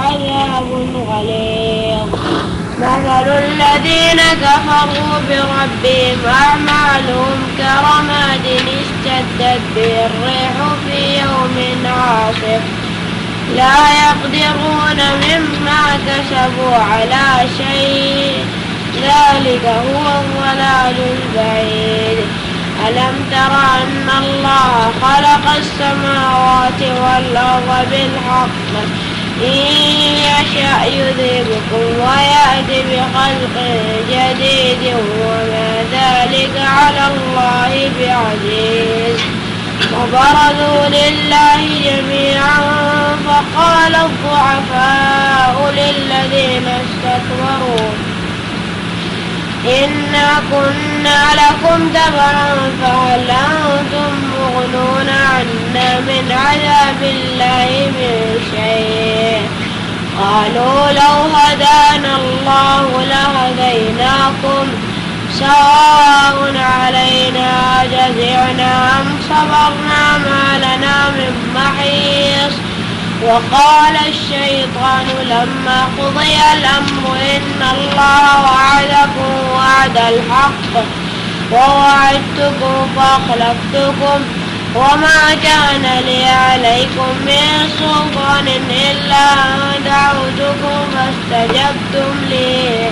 عذاب غليظ. مثل الذين كفروا بربهم أعمالهم كرماد اشتدت به الريح في يوم عاصف لا يقدرون مما كسبوا على شيء ذلك هو الضلال البعيد. ألم تر أن الله خلق السماوات والأرض بالحق إن يشأ يذهبكم ويأتي بخلق جديد وما ذلك على الله بعزيز. وبرزوا لله جميعا فقال الضعفاء للذين استكبروا إنا كنا لكم تبعا فهل أنتم مغنون عنا من عذاب الله من شيء. قالوا لو هدانا الله لهديناكم سواء علينا جزعنا أم صبرنا ما لنا من محيص. وقال الشيطان لما قضي الأمر إن الله وعدكم وعد الحق ووعدتكم فأخلفتكم وما كان لي عليكم من سلطان إلا أن دعوتكم فاستجبتم لي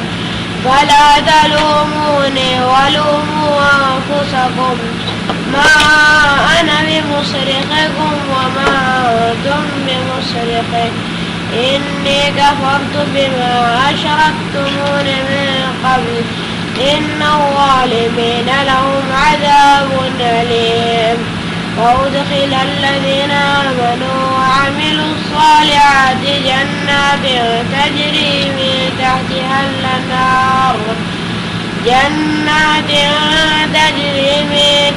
فلا تلوموني ولوموا أنفسكم ما أنا بمصرخكم وما أنتم بمصرخي إني كفرت بما أشركتمون من قبل إن الظالمين لهم عذاب أليم. وأدخل الذين آمنوا وعملوا الصالحات جنات تجري من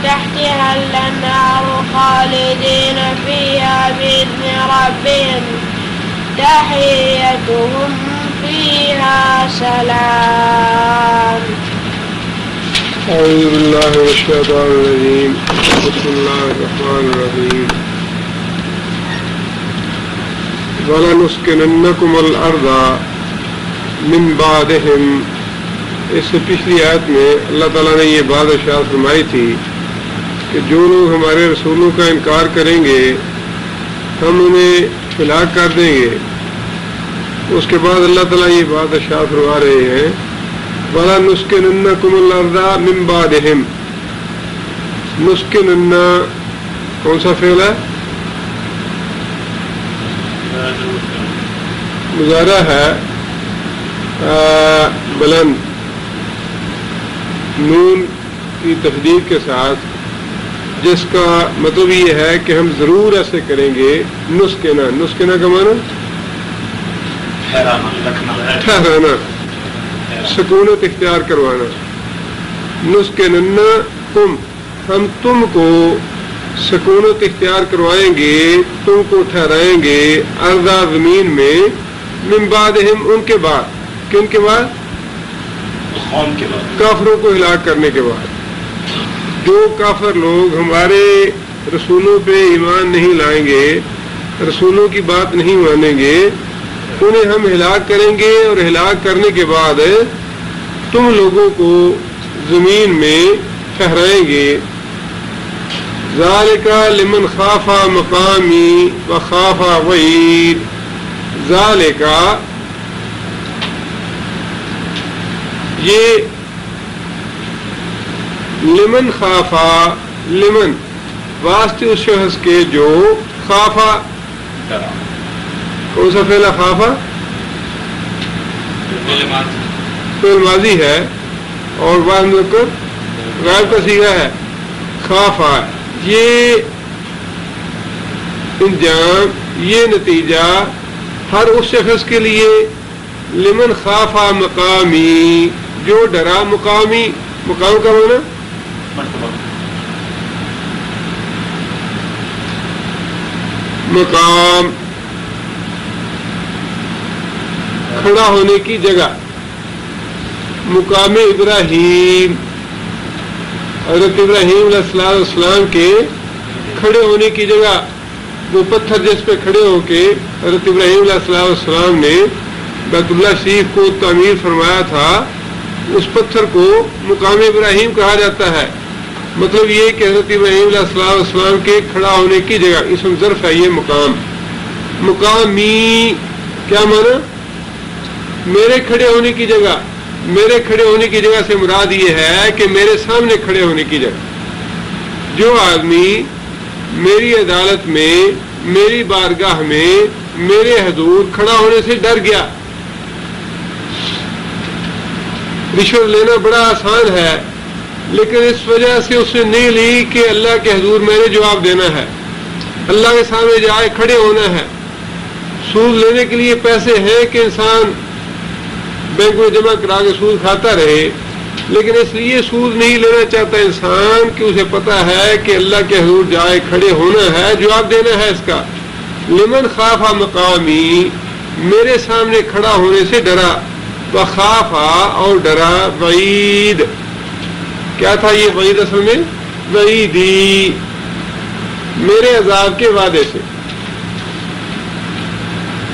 تحتها الأنهار خالدين فيها بإذن ربهم تحيتهم فيها سلام. أعوذ بالله من الشيطان الرجيم. بسم الله الرحمن الرحيم. وَلَنُسْكِنَنَّكُمُ الْأَرْضَ مِنْ بَعْدِهِمْ. اس سے پچھلی آیت میں اللہ تعالیٰ نے یہ بات ارشاد فرمائی تھی کہ جو لوگ ہمارے رسولوں کا انکار کریں گے ہم انہیں ہلاک کر دیں گے. اس کے بعد اللہ تعالیٰ یہ بات ارشاد فرما رہے ہیں وَلَنُسْكِنَنَّكُمُ الْأَرْضَ مِنْ بَعْدِهِمْ. نسکننا کون سا فعل ہے؟ مضارع ہے بلند نون کی تشدید کے ساتھ جس کا مطلب یہ ہے کہ ہم ضرور ایسے کریں گے. نسکنا کا معنی ٹھہرانا سکونت اختیار کروانا. نسکننا تم ہم تم کو سکونت اختیار کروائیں گے تم کو ٹھہرائیں گے ارضا زمین میں من بعدہم ان کے بعد. کن کے بعد؟ کافروں کو ہلاک کرنے کے بعد. جو کافر لوگ ہمارے رسولوں پہ ایمان نہیں لائیں گے رسولوں کی بات نہیں مانیں گے انہیں ہم ہلاک کریں گے اور ہلاک کرنے کے بعد تم لوگوں کو زمین میں ٹھہرائیں گے. ذالک لمن خاف مقامی وخاف وعید. ذالک یہ لمن خافا لمن واسطے اس شخص کے جو خافا کون سا فعل خافا فعل ماضی ہے اور بعد مذکر غائب کا صیغہ ہے خافا. یہ انجام یہ نتیجہ ہر اس شخص کے لیے لمن خافا مقامی جو ڈرا مقامی. مقام کا معنی مقام کھڑا ہونے کی جگہ. مقام ابراہیم حضرت ابراہیم علیہ السلام کے کھڑے ہونے کی جگہ وہ پتھر جس پہ کھڑے ہو کے حضرت ابراہیم علیہ السلام نے بیت اللہ شریف کو تعمیر فرمایا تھا، اس پتھر کو مقام ابراہیم کہا جاتا ہے۔ مطلب یہ کہ حضرت ابراہیم علیہ السلام کے کھڑا ہونے کی جگہ، اسم ظرف ہے یہ مقام۔ مقامی کیا مانا؟ میرے کھڑے ہونے کی جگہ۔ میرے کھڑے ہونے کی جگہ سے مراد یہ ہے کہ میرے سامنے کھڑے ہونے کی جگہ۔ جو آدمی میری عدالت میں، میری بارگاہ میں، میرے حضور کھڑا ہونے سے ڈر گیا۔ رشوت لینا بڑا آسان ہے، لیکن اس وجہ سے اس نے نہیں لی کہ اللہ کے حضور میں نے جواب دینا ہے، اللہ کے سامنے جائے کھڑے ہونا ہے۔ سود لینے کے لیے پیسے ہیں کہ انسان بینک میں جمع کرا کے سود کھاتا رہے، لیکن اس لیے سود نہیں لینا چاہتا انسان کہ اسے پتا ہے کہ اللہ کے حضور جائے کھڑے ہونا ہے، جواب دینا ہے اس کا۔ لمن خاف مقامی، میرے سامنے کھڑا ہونے سے ڈرا، وخافا اور ڈرا، وعید کیا تھا یہ وعید اصل میں؟ وعیدی، میرے عذاب کے وعدے سے۔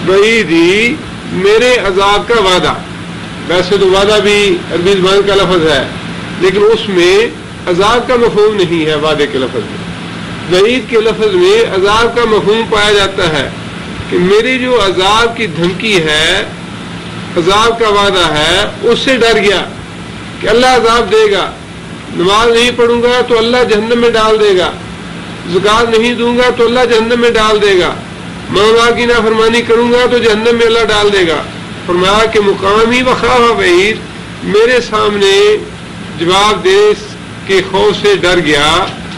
وعیدی میرے عذاب کا وعدہ، ویسے تو وعدہ بھی عربی زبان کا لفظ ہے، لیکن اس میں عذاب کا مفہوم نہیں ہے وعدے کے لفظ میں۔ وعید کے لفظ میں عذاب کا مفہوم پایا جاتا ہے کہ میری جو عذاب کی دھمکی ہے، عذاب کا وعدہ ہے، اس سے ڈر گیا کہ اللہ عذاب دے گا۔ نماز نہیں پڑھوں گا تو اللہ جہنم میں ڈال دے گا، زکوٰۃ نہیں دوں گا تو اللہ جہنم میں ڈال دے گا، ماں باپ کی نافرمانی کروں گا تو جہنم میں اللہ ڈال دے گا۔ فرمایا کہ مقامی وخاف وعید، میرے سامنے جواب دے کے خوف سے ڈر گیا،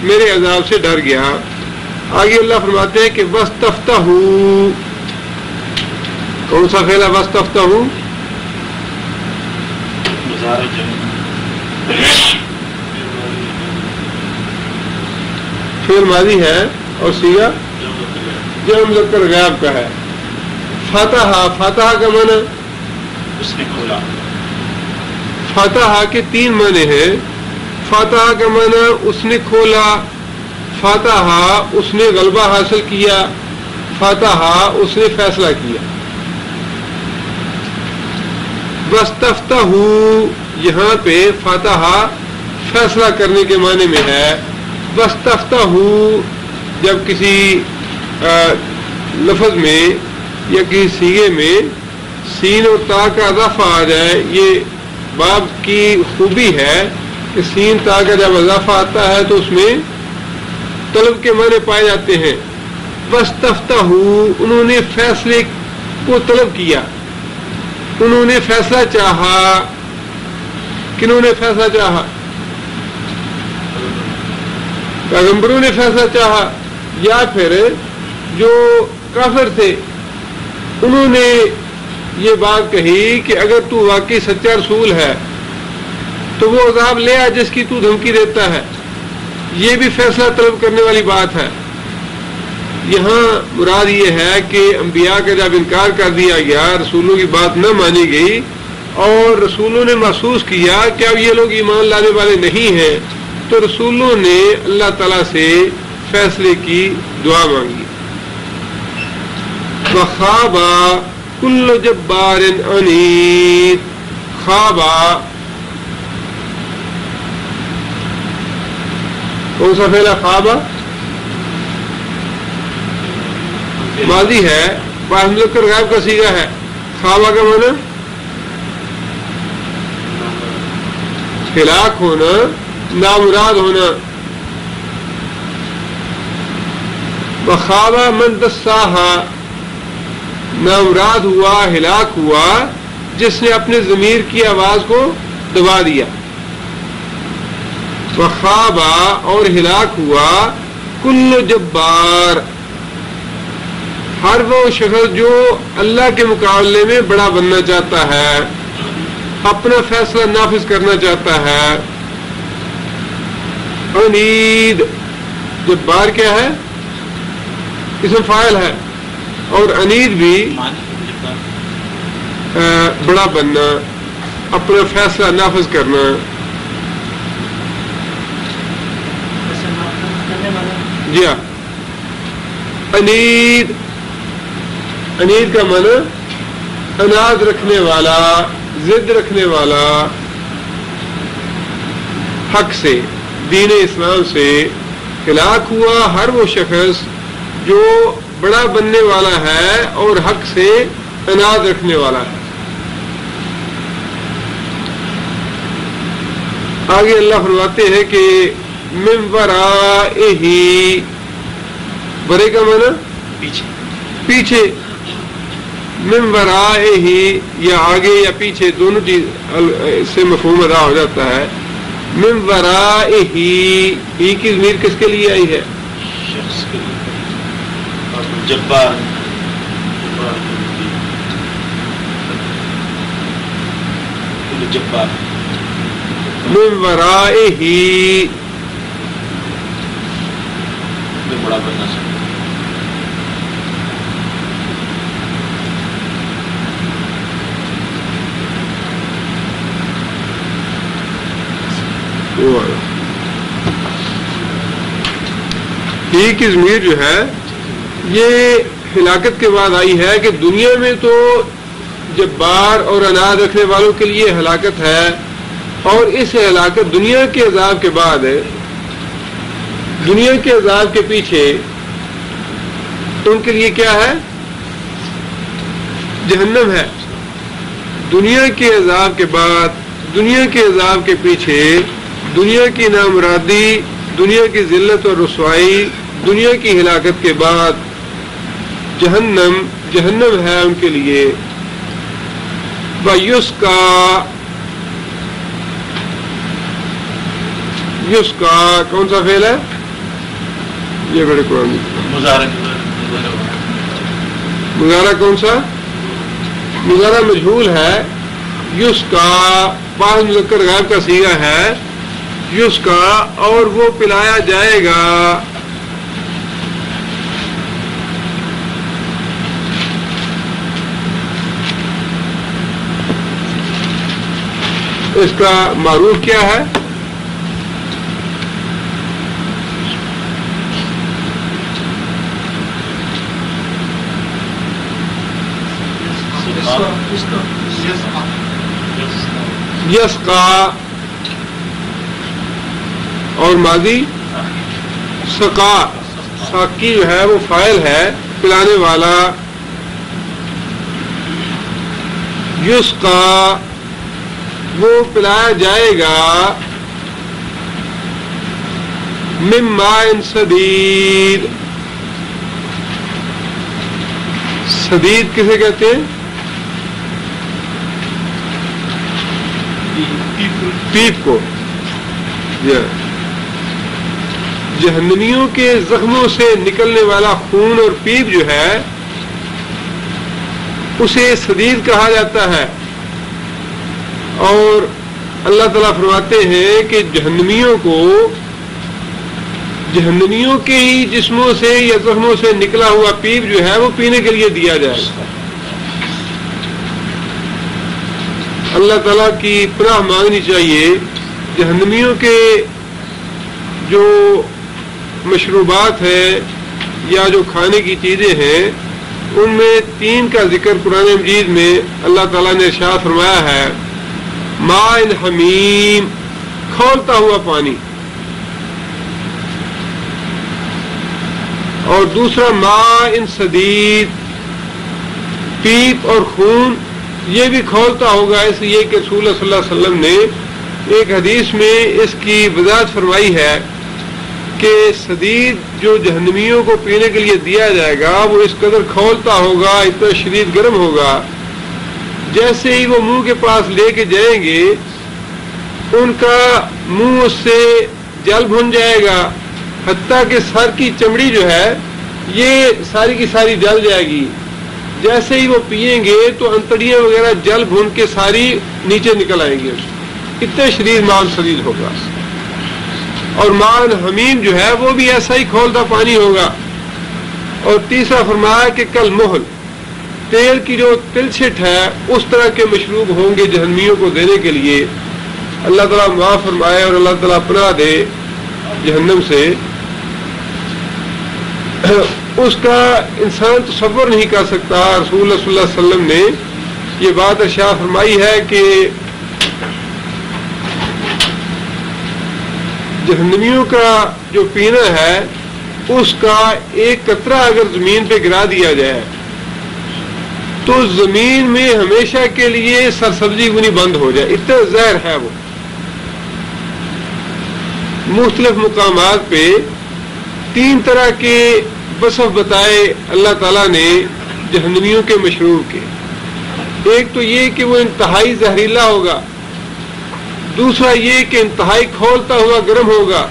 میرے عذاب سے ڈر گیا۔ آگے اللہ فرماتے ہیں کہ وَاسْتَفْتَحُ، کون سا فعل ہے وَاسْتَفْتَحُ؟ فعل ماضی ہے اور صیغہ جمع مذکر غائب کا ہے۔ فتح، فتح کا معنی اس نے کھولا۔ فتح کے تین معنی ہیں۔ فتح کا معنی اس نے کھولا، فتح اس نے غلبہ حاصل کیا، فتح اس نے فیصلہ کیا۔ وَاسْتَفْتَحُ یہاں پہ فتح فیصلہ کرنے کے معنی میں ہے۔ وَاسْتَفْتَحُ جب کسی لفظ میں یا کسی صیغے میں سین اور تا کا اضافہ آ جائے، یہ باب کی خوبی ہے کہ سین تا کا جب اضافہ آتا ہے تو اس میں طلب کے معنی پائے جاتے ہیں۔ وَاسْتَفْتَحُ انہوں نے فیصلے کو طلب کیا، انہوں نے فیصلہ چاہا۔ کنہوں نے فیصلہ چاہا؟ پیغمبروں نے فیصلہ چاہا، یا پھر جو کافر تھے انہوں نے یہ بات کہی کہ اگر تو واقعی سچا رسول ہے تو وہ عذاب لے آ جس کی تو دھمکی دیتا ہے۔ یہ بھی فیصلہ طلب کرنے والی بات ہے۔ یہاں مراد یہ ہے کہ انبیاء کا جب انکار کر دیا گیا، رسولوں کی بات نہ مانی گئی اور رسولوں نے محسوس کیا کہ اب یہ لوگ ایمان لانے والے نہیں ہیں، تو رسولوں نے اللہ تعالیٰ سے فیصلے کی دعا مانگی۔ وَخَابَ كُلُّ جَبَّارٍ عَنِيدٍ، خوابہ کون سا فعل ہے؟ خوابہ ماضی ہے، باہر مذکر غائب کا صیغہ ہے۔ خوابہ کا معنی ہلاک ہونا، نامراد ہونا۔ وَخَابَ مَن دَسَّاهَا نامراد ہوا، ہلاک ہوا جس نے اپنے ضمیر کی آواز کو دبا دیا۔ وَخَابَ اور ہلاک ہوا کل جبار، ہر وہ شخص جو اللہ کے مقابلے میں بڑا بننا چاہتا ہے، اپنا فیصلہ نافذ کرنا چاہتا ہے۔ عنید، جبار کیا ہے؟ اسم فاعل ہے، اور عنید بھی بڑا بننا، اپنا فیصلہ نافذ کرنا۔ جی ہاں، انید، انید کا معنی اناد رکھنے والا، ضد رکھنے والا، حق سے، دین اسلام سے ہلاک ہوا ہر وہ شخص جو بڑا بننے والا ہے اور حق سے اناد رکھنے والا ہے۔ آگے اللہ فرماتے ہیں کہ من ورائہ، برے کا معنی پیچھے، پیچھے، من ورائہ یا آگے یا پیچھے دونوں چیز سے مفہوم ادا ہو جاتا ہے۔ من ورائہ ہی کی ضمیر کس کے لیے آئی ہے؟ شخص کے لیے، اور جبار جبار من ورائہ ہی بڑا بننا چاہیے۔ ہی کی ضمیر جو ہے یہ ہلاکت کے بعد آئی ہے کہ دنیا میں تو جبار اور اناد رکھنے والوں کے لیے ہلاکت ہے، اور اس ہلاکت دنیا کے عذاب کے بعد ہے، دنیا کے عذاب کے پیچھے ان کے لیے کیا ہے؟ جہنم ہے۔ دنیا کے عذاب کے بعد، دنیا کے عذاب کے پیچھے دنیا کی نامرادی، دنیا کی ذلت اور رسوائی، دنیا کی ہلاکت کے بعد جہنم، جہنم ہے ان کے لیے۔ وَيُسْقَى، یسقا کون سا فعل ہے؟ یہ بڑے قرآن مظاہرہ کون سا؟ مظاہرہ مجہول ہے۔ یسقا بعض مذکر غائب کا صیغہ ہے، یسقا، اور وہ پلایا جائے گا۔ اس کا معروف کیا ہے؟ یسقا، اور ماضی سقا، ساقی جو ہے وہ فاعل ہے، پلانے والا۔ یسقا، وہ پلایا جائے گا، من ماء سدید، سدید کسے کہتے ہیں؟ پیپ کو۔ جہنمیوں کے زخموں سے نکلنے والا خون اور پیپ جو ہے اسے سدید کہا جاتا ہے، اور اللہ تعالیٰ فرماتے ہیں کہ جہنمیوں کو، جہنمیوں کے ہی جسموں سے یا زخموں سے نکلا ہوا پیپ جو ہے وہ پینے کے لیے دیا جائے گا۔ اللہ تعالیٰ کی پناہ مانگنی چاہیے۔ جہنمیوں کے جو مشروبات ہیں یا جو کھانے کی چیزیں ہیں ان میں 3 کا ذکر قرآن مجید میں اللہ تعالیٰ نے ارشاد فرمایا ہے۔ ماء حمیم، کھولتا ہوا پانی، اور دوسرا ماء سدید، پیپ اور خون یہ بھی کھولتا ہوگا، اس لیے کہ رسول اللہ صلی اللہ علیہ وسلم نے ایک حدیث میں اس کی وضاحت فرمائی ہے کہ سدید جو جہنمیوں کو پینے کے لیے دیا جائے گا وہ اس قدر کھولتا ہوگا، اتنا شدید گرم ہوگا، جیسے ہی وہ منہ کے پاس لے کے جائیں گے ان کا منہ اس سے جل بھن جائے گا، حتیٰ کہ سر کی چمڑی جو ہے یہ ساری کی ساری جل جائے گی۔ جیسے ہی وہ پیئیں گے تو انتڑیاں وغیرہ جل بھن کے ساری نیچے نکل آئیں گے، اتنے شدید مان شدید ہوگا۔ اور مان حمیم جو ہے وہ بھی ایسا ہی کھولتا پانی ہوگا۔ اور تیسرا فرمایا کہ کل محل، تیل کی جو تلچھٹ ہے اس طرح کے مشروب ہوں گے جہنمیوں کو دینے کے لیے۔ اللہ تعالیٰ معاف فرمائے اور اللہ تعالیٰ پناہ دے جہنم سے۔ اس کا انسان تصور نہیں کر سکتا. رسول اللہ صلی اللہ علیہ وسلم نے یہ بات ارشاد فرمائی ہے کہ جہنمیوں کا جو پینا ہے اس کا ایک قطرہ اگر زمین پہ گرا دیا جائے تو زمین میں ہمیشہ کے لیے سرسبزی گنی بند ہو جائے، اتنا زہر ہے وہ. مختلف مقامات پہ 3 طرح کے وصف بتائے اللہ تعالیٰ نے جہنمیوں کے مشروب کے. ایک تو یہ کہ وہ انتہائی زہریلا ہوگا، دوسرا یہ کہ انتہائی کھولتا ہوا گرم ہوگا،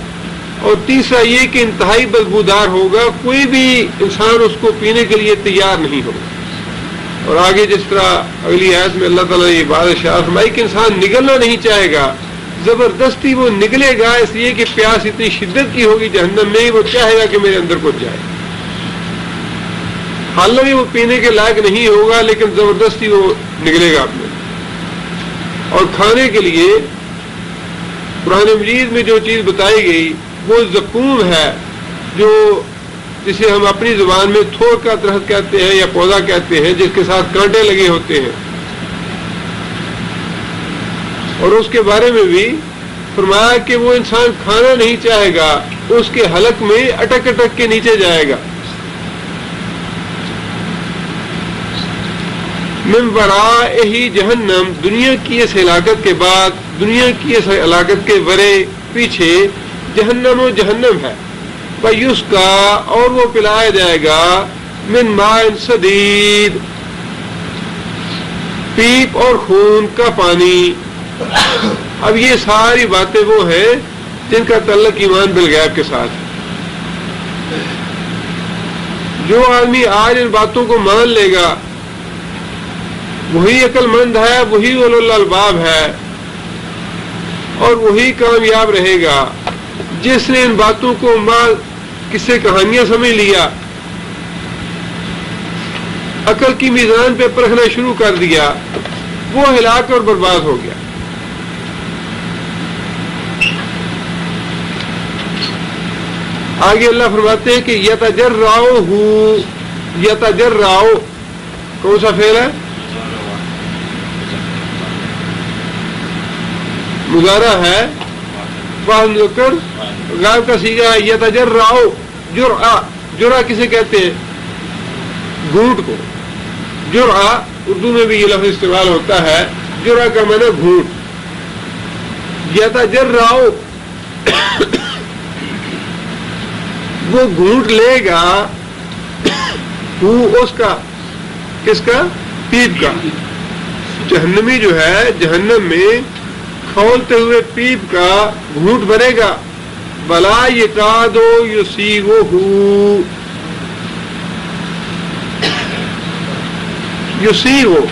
اور تیسرا یہ کہ انتہائی بدبودار ہوگا. کوئی بھی انسان اس کو پینے کے لیے تیار نہیں ہوگا. اور آگے جس طرح اگلی آیت میں اللہ تعالیٰ نے یہ بات ارشاد فرمائی کہ انسان نگلنا نہیں چاہے گا، زبردستی وہ نگلے گا، اس لیے کہ پیاس اتنی شدت کی ہوگی جہنم میں، وہ چاہے گا کہ میرے اندر کچھ جائے. حالانکہ وہ پینے کے لائق نہیں ہوگا لیکن زبردستی وہ نگلے گا اپنے. اور کھانے کے لیے قرآن مجید میں جو چیز بتائی گئی وہ زقوم ہے، جو جسے ہم اپنی زبان میں تھور کا درخت کہتے ہیں یا پودا کہتے ہیں، جس کے ساتھ کانٹے لگے ہوتے ہیں. اور اس کے بارے میں بھی فرمایا کہ وہ انسان کھانا نہیں چاہے گا، اس کے حلق میں اٹک اٹک کے نیچے جائے گا. من ورائہ جہنم، دنیا کی اس ہلاکت کے بعد، دنیا کی اس ہلاکت کے ورے پیچھے جہنم و جہنم ہے. فیسقیٰ، اور وہ پلایا جائے گا من ماء سدید، پیپ اور خون کا پانی. اب یہ ساری باتیں وہ ہیں جن کا تعلق ایمان بالغیب کے ساتھ ہے. جو آدمی آج ان باتوں کو مان لے گا وہی عقل مند ہے، وہی اولو الالباب ہے، اور وہی کامیاب رہے گا. جس نے ان باتوں کو قصے کہانیاں سمجھ لیا، عقل کی میزان پہ پرکھنا شروع کر دیا، وہ ہلاک اور برباد ہو گیا. آگے اللہ فرماتے ہیں کہ یتجرعہ کون سا فعل ہے؟ مضارع ہے، فاعل مذکر غائب کا صیغہ ہے. یتجرعہ، جرعہ کسے کہتے ہیں؟ گھونٹ کو. جرعہ اردو میں بھی یہ لفظ استعمال ہوتا ہے، جرعہ کا معنی گھونٹ. یتجرعہ وہ گھونٹ لے گا، اس کا، کس کا؟ پیپ کا. جہنمی جو ہے جہنم میں کھولتے ہوئے پیپ کا گھونٹ بنے گا. بلا یکاد یسیغہ، یسیغہ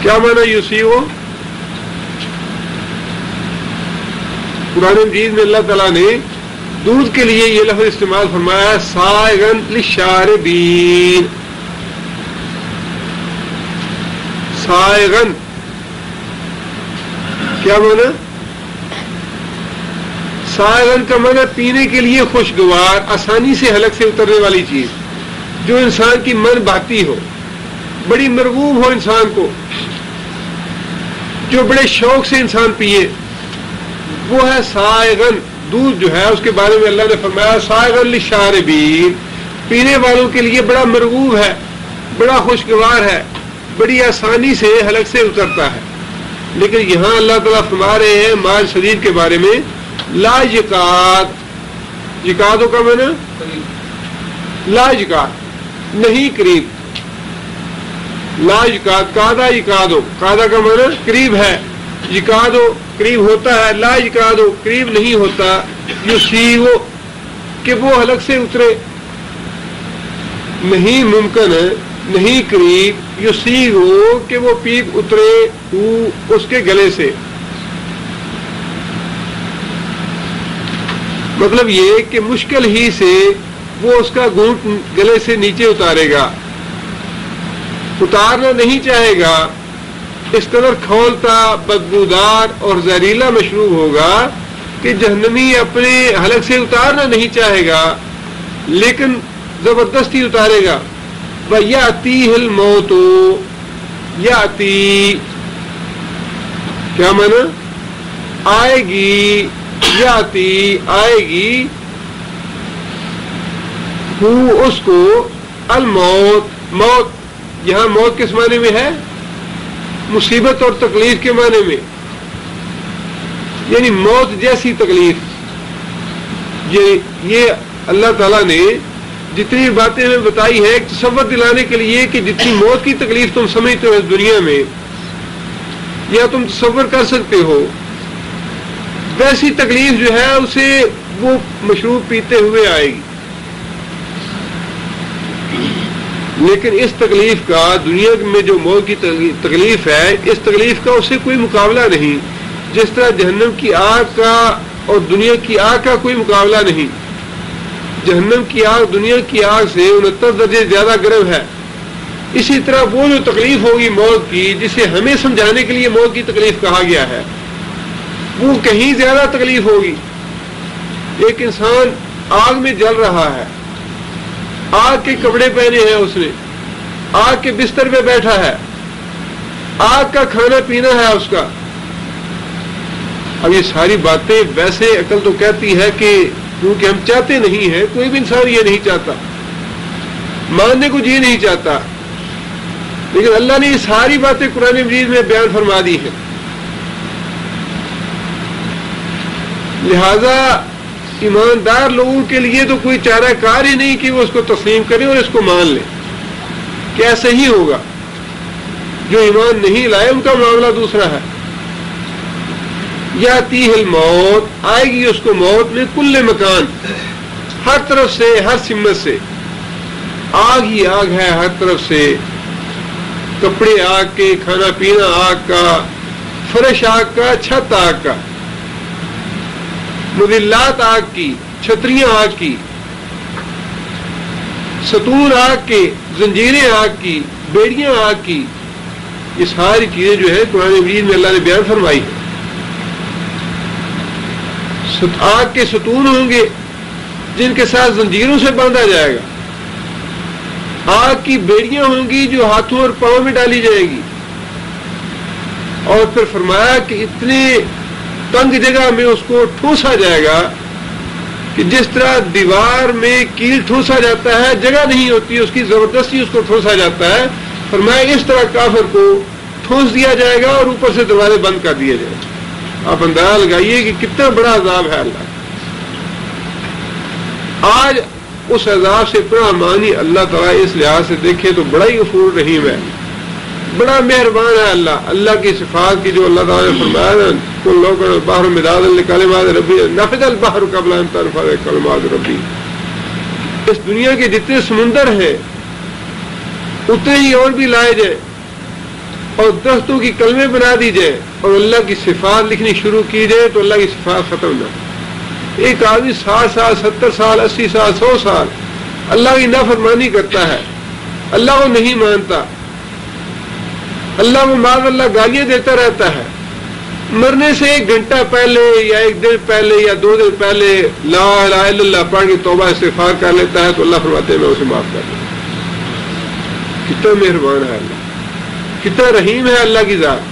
کیا معنی یسیغہ؟ قرآن مجید میں اللہ تعالیٰ نے دودھ کے لیے یہ لفظ استعمال فرمایا ہے، سائغن للشاربین. سائغن کیا معنی؟ سائغن کا معنی پینے کے لیے خوشگوار، آسانی سے حلق سے اترنے والی چیز، جو انسان کی من بھاتی ہو، بڑی مرغوب ہو انسان کو، جو بڑے شوق سے انسان پیے، وہ ہے سائغن. دودھ جو ہے اس کے بارے میں اللہ نے فرمایا سائغن للشاربین، پینے والوں کے لیے بڑا مرغوب ہے، بڑا خوشگوار ہے، بڑی آسانی سے حلق سے اترتا ہے. لیکن یہاں اللہ تعالیٰ فرما رہے ہیں ماء شدید کے بارے میں، لا یکاد، یکادو کا معنی لا یکاد نہیں قریب، لا یکاد، کادا یکادو، کادا کا معنی قریب ہے، یکادو قریب ہوتا ہے، لا یکادو قریب نہیں ہوتا، یسیغہ کہ وہ حلق سے اترے، نہیں ممکن ہے، نہیں قریب، یسیغہ کہ وہ پیپ اترے اس کے گلے سے. مطلب یہ کہ مشکل ہی سے وہ اس کا گھونٹ گلے سے نیچے اتارے گا، اتارنا نہیں چاہے گا، اس قدر کھولتا، بدبودار اور زہریلا مشروب ہوگا کہ جہنمی اپنے حلق سے اتارنا نہیں چاہے گا لیکن زبردستی اتارے گا. وَيَأْتِيهِ الْمَوْتُ یاتی کیا مانا؟ آئے گی، یاتی آئے گی، اس کو الموت، موت یہاں موت کس معنی میں ہے؟ مصیبت اور تکلیف کے معنی میں، یعنی موت جیسی تکلیف. یہ اللہ تعالیٰ نے جتنی باتیں ہمیں بتائی ہے ایک تصور دلانے کے لیے کہ جتنی موت کی تکلیف تم سمجھتے ہو اس دنیا میں یا تم تصور کر سکتے ہو، ویسی تکلیف جو ہے اسے وہ مشروب پیتے ہوئے آئے گی. لیکن اس تکلیف کا دنیا میں جو موت کی تکلیف ہے، اس تکلیف کا اس سے کوئی مقابلہ نہیں، جس طرح جہنم کی آگ کا اور دنیا کی آگ کا کوئی مقابلہ نہیں. جہنم کی آگ دنیا کی آگ سے 69 درجے زیادہ گرم ہے. اسی طرح وہ جو تکلیف ہوگی موت کی، جسے ہمیں سمجھانے کے لیے موت کی تکلیف کہا گیا ہے، وہ کہیں زیادہ تکلیف ہوگی. ایک انسان آگ میں جل رہا ہے، آگ کے کپڑے پہنے ہیں، اس نے آگ کے بستر پہ بیٹھا ہے، آگ کا کھانا پینا ہے اس کا. اب یہ ساری باتیں ویسے عقل تو کہتی ہے کہ کیونکہ ہم چاہتے نہیں ہیں، کوئی بھی انسان یہ نہیں چاہتا، ماننے کو جی نہیں چاہتا، لیکن اللہ نے یہ ساری باتیں قرآن مجید میں بیان فرما دی ہیں. لہذا ایماندار لوگوں کے لیے تو کوئی چارہ کار ہی نہیں کہ وہ اس کو تسلیم کریں اور اس کو مان لیں کہ ایسا ہی ہوگا. جو ایمان نہیں لائے ان کا معاملہ دوسرا ہے. یاتیہ الموت آئے گی اس کو موت میں کل مکان، ہر طرف سے، ہر سمت سے. آگ ہی آگ ہے ہر طرف سے، کپڑے آگ کے، کھانا پینا آگ کا، فرش آگ کا، چھت آگ کا، مذلات آگ کی، چھتریاں آگ کی، ستون آگ کے، زنجیریں آگ کی، بیڑیاں آگ کی. یہ ساری چیزیں جو ہے قرآن مجید میں اللہ نے بیان فرمائی ہے. آگ کے ستون ہوں گے جن کے ساتھ زنجیروں سے باندھا جائے گا، آگ کی بیڑیاں ہوں گی جو ہاتھوں اور پاؤں میں ڈالی جائے گی. اور پھر فرمایا کہ اتنے تنگ جگہ میں اس کو ٹھوسا جائے گا کہ جس طرح دیوار میں کیل ٹھوسا جاتا ہے، جگہ نہیں ہوتی اس کی، زبردستی اس کو ٹھوسا جاتا ہے. فرمایا اس طرح کافر کو ٹھوس دیا جائے گا اور اوپر سے دروازے بند کر دیے جائے گا. آپ اندازہ لگائیے کہ کتنا بڑا عذاب ہے اللہ. آج اس عذاب سے پورا مانی اللہ تعالیٰ اس لحاظ سے دیکھے تو بڑا ہی غفور رحیم ہے، بڑا مہربان ہے اللہ. اللہ کی صفات کی جو اللہ تعالیٰ نے فرمایا نا، کن لوگوں البحر مدادا لکلمات ربی نفذ البحر قبل ان تنفذ کلمات ربی. اس دنیا کے جتنے سمندر ہیں اتنے ہی اور بھی لائے جائیں اور درختوں کی کلمیں بنا دی جائے اور اللہ کی صفات لکھنی شروع کی جائے تو اللہ کی صفات ختم نہ. ایک آدمی 60 سال 70 سال 80 سال 100 سال اللہ کی نافرمانی کرتا ہے، اللہ کو نہیں مانتا، اللہ کو معاذ اللہ گالیاں دیتا رہتا ہے. مرنے سے 1 گھنٹہ پہلے یا 1 دن پہلے یا 2 دن پہلے لا الہ الا اللہ پڑھ کے توبہ استغفار کر لیتا ہے تو اللہ فرماتے ہیں میں اسے معاف کر دوں. کتنا مہربان ہے اللہ، کتنا رحیم ہے اللہ کی ذات.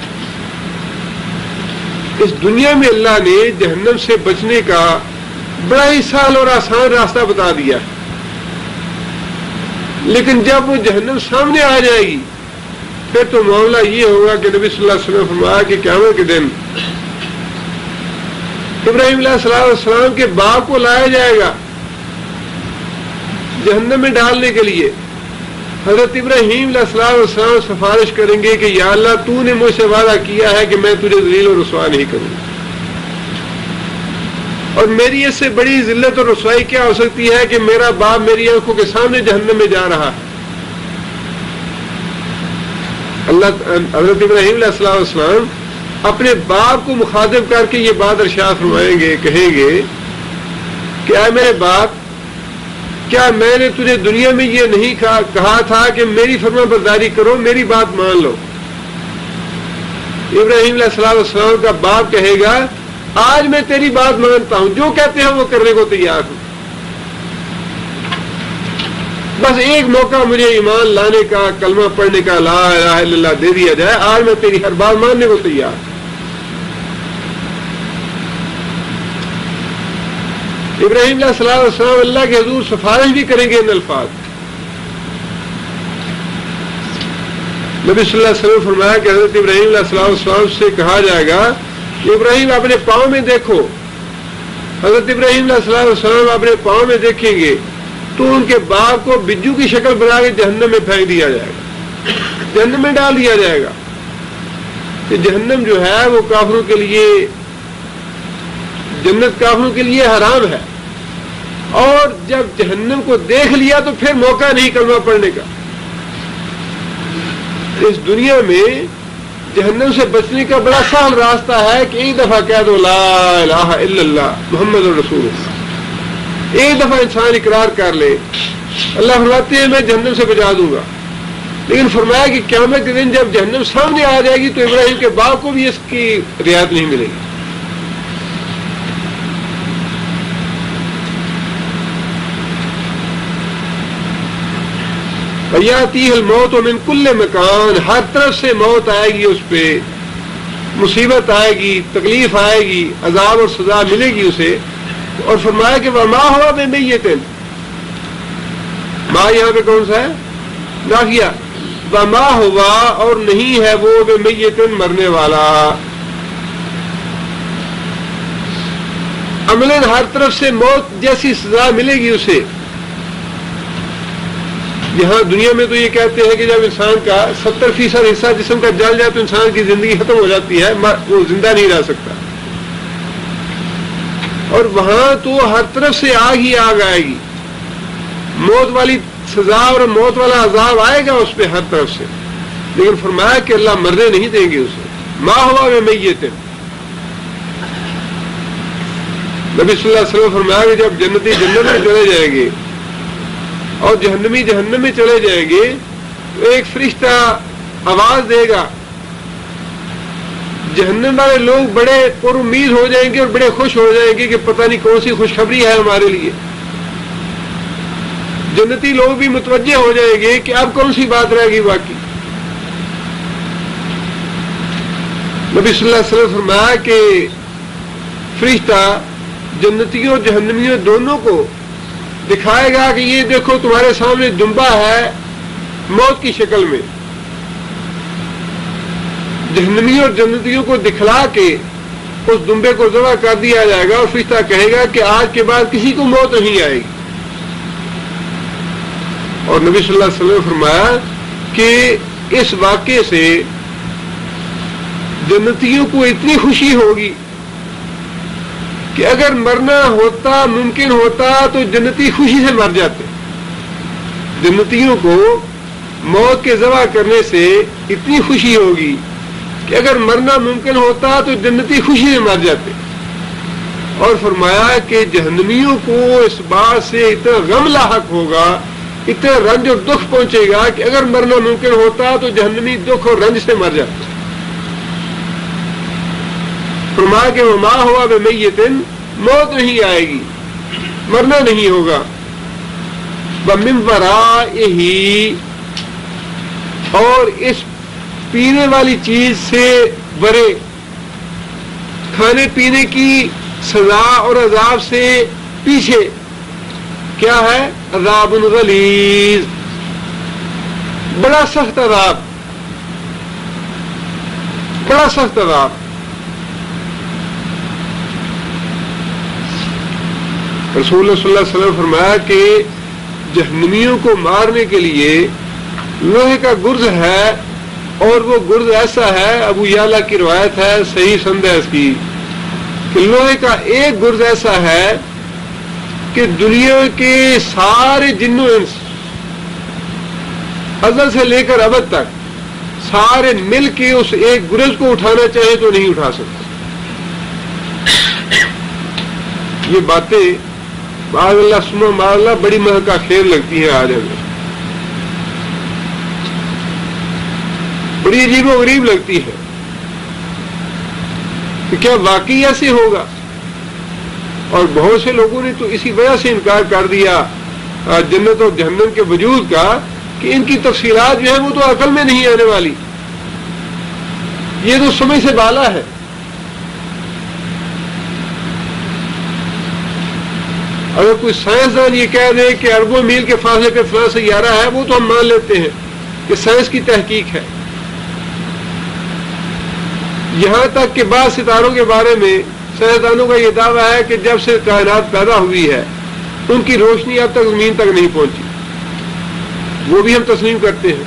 اس دنیا میں اللہ نے جہنم سے بچنے کا بڑا ہی سہل اور آسان راستہ بتا دیا، لیکن جب وہ جہنم سامنے آ جائے گی پھر تو معاملہ یہ ہوگا کہ نبی صلی اللہ علیہ وسلم فرمایا کہ قیامت کے دن ابراہیم علیہ السلام کے باپ کو لایا جائے گا جہنم میں ڈالنے کے لیے. حضرت ابراہیم علیہ السلام سفارش کریں گے کہ یا اللہ تو نے مجھ سے وعدہ کیا ہے کہ میں تجھے ذلیل اور رسوا نہیں کروں گا، اور میری اس سے بڑی ذلت اور رسوائی کیا ہو سکتی ہے کہ میرا باپ میری آنکھوں کے سامنے جہنم میں جا رہا ہے. حضرت ابراہیم علیہ السلام اپنے باپ کو مخاطب کر کے یہ بات ارشاد فرمائیں گے، کہیں گے کہ اے میرے باپ، کیا میں نے تجھے دنیا میں یہ نہیں کہا تھا کہ میری فرما برداری کرو، میری بات مان لو؟ ابراہیم علیہ السلام کا باپ کہے گا آج میں تیری بات مانتا ہوں، جو کہتے ہیں وہ کرنے کو تیار ہوں، بس ایک موقع مجھے ایمان لانے کا، کلمہ پڑھنے کا، لا الہ الا اللہ دے دیا جائے، آج میں تیری ہر بات ماننے کو تیار ہوں۔ ابراہیم علیہ السلام اللہ کے حضور سفارش بھی کریں گے ان الفاظ۔ نبی صلی اللہ علیہ وسلم فرمایا کہ حضرت ابراہیم علیہ السلام سے کہا جائے گا کہ ابراہیم اپنے پاؤں میں دیکھو۔ حضرت ابراہیم علیہ السلام اپنے پاؤں میں دیکھیں گے تو ان کے باپ کو بجو کی شکل بنا کے جہنم میں پھینک دیا جائے گا، جہنم میں ڈال دیا جائے گا۔ کہ جہنم جو ہے وہ کافروں کے لیے، جنت کافروں کے لیے حرام ہے، اور جب جہنم کو دیکھ لیا تو پھر موقع نہیں کلمہ پڑھنے کا۔ اس دنیا میں جہنم سے بچنے کا بڑا سہل راستہ ہے کہ ایک دفعہ کہہ دو لا الہ الا اللہ محمد رسول اللہ، ایک دفعہ انسان اقرار کر لے، اللہ فرماتے ہیں میں جہنم سے بچا دوں گا۔ لیکن فرمایا کہ قیامت کے دن جب جہنم سامنے آ جائے گی تو ابراہیم کے باپ کو بھی اس کی رعایت نہیں ملے گی۔ یاتیہ الموت من کل مکان، ہر طرف سے موت آئے گی، اس پہ مصیبت آئے گی، تکلیف آئے گی، عذاب اور سزا ملے گی اسے۔ اور فرمایا کہ وما ہوا بمیت، ما یہاں پہ کون سا ہے؟ نافیہ۔ وما ہوا، اور نہیں ہے وہ بمیت مرنے والا۔ عملاً ہر طرف سے موت جیسی سزا ملے گی اسے۔ یہاں دنیا میں تو یہ کہتے ہیں کہ جب انسان کا 70% حصہ جسم کا جل جائے تو انسان کی زندگی ختم ہو جاتی ہے، وہ زندہ نہیں رہ سکتا، اور وہاں تو ہر طرف سے آگ ہی آگ آئے گی، موت والی سزا اور موت والا عذاب آئے گا اس پہ ہر طرف سے۔ لیکن فرمایا کہ اللہ مرنے نہیں دیں گے اسے۔ ما ہوا بمیت، نبی صلی اللہ علیہ وسلم فرمایا کہ جب جنتی جنت میں چلے جائیں گے اور جہنمی جہنم میں چلے جائیں گے تو ایک فرشتہ آواز دے گا، جہنم والے لوگ بڑے پر امید ہو جائیں گے اور بڑے خوش ہو جائیں گے کہ پتہ نہیں کون سی خوشخبری ہے ہمارے لیے۔ جنتی لوگ بھی متوجہ ہو جائیں گے کہ اب کون سی بات رہ گئی باقی۔ نبی صلی اللہ علیہ وسلم فرمایا کہ فرشتہ جنتیوں اور جہنمیوں دونوں کو دکھائے گا کہ یہ دیکھو تمہارے سامنے دمبا ہے موت کی شکل میں۔ جہنمیوں اور جنتیوں کو دکھلا کے اس دمبے کو ذبح کر دیا جائے گا، اور فرشتہ کہے گا کہ آج کے بعد کسی کو موت نہیں آئے گی۔ اور نبی صلی اللہ علیہ وسلم نے فرمایا کہ اس واقعے سے جنتیوں کو اتنی خوشی ہوگی کہ اگر مرنا ہوتا ممکن ہوتا تو جنتی خوشی سے مر جاتے۔ جنتیوں کو موت کے ذبح کرنے سے اتنی خوشی ہوگی کہ اگر مرنا ممکن ہوتا تو جنتی خوشی سے مر جاتے۔ اور فرمایا کہ جہنمیوں کو اس بات سے اتنا غم لاحق ہوگا، اتنا رنج اور دکھ پہنچے گا کہ اگر مرنا ممکن ہوتا تو جہنمی دکھ اور رنج سے مر جاتے۔ فرمایا کہ وما ہوا بمیت، موت نہیں آئے گی، مرنا نہیں ہوگا۔ ومن ورائہ، اور اس پینے والی چیز سے برے، کھانے پینے کی سزا اور عذاب سے پیچھے کیا ہے؟ عذاب غلیظ، بڑا سخت عذاب، بڑا سخت عذاب۔ رسول اللہ صلی اللہ علیہ وسلم فرمایا کہ جہنمیوں کو مارنے کے لیے لوہے کا گرز ہے، اور وہ گرز ایسا ہے، ابو یعلا کی روایت ہے، صحیح سند ہے اس کی، کہ لوہے کا ایک گرز ایسا ہے کہ دنیا کے سارے جن و انس ازل سے لے کر ابد تک سارے مل کے اس ایک گرز کو اٹھانا چاہے تو نہیں اٹھا سکتے۔ یہ باتیں معاذ اللہ سما معاذ اللہ بڑی مہک کا خیر لگتی ہے آج ہمیں، بڑی عجیب و غریب لگتی ہے کہ کیا واقعی ایسے ہوگا؟ اور بہت سے لوگوں نے تو اسی وجہ سے انکار کر دیا جنت اور جہنم کے وجود کا کہ ان کی تفصیلات جو ہیں وہ تو عقل میں نہیں آنے والی، یہ تو سمجھ سے بالا ہے۔ اگر کوئی سائنسدان یہ کہہ دے کہ اربوں میل کے فاصلے پہ فلاں سیارہ ہے، وہ تو ہم مان لیتے ہیں کہ سائنس کی تحقیق ہے۔ یہاں تک کہ بعض ستاروں کے بارے میں سائنسدانوں کا یہ دعویٰ ہے کہ جب سے کائنات پیدا ہوئی ہے ان کی روشنی اب تک زمین تک نہیں پہنچی، وہ بھی ہم تسلیم کرتے ہیں۔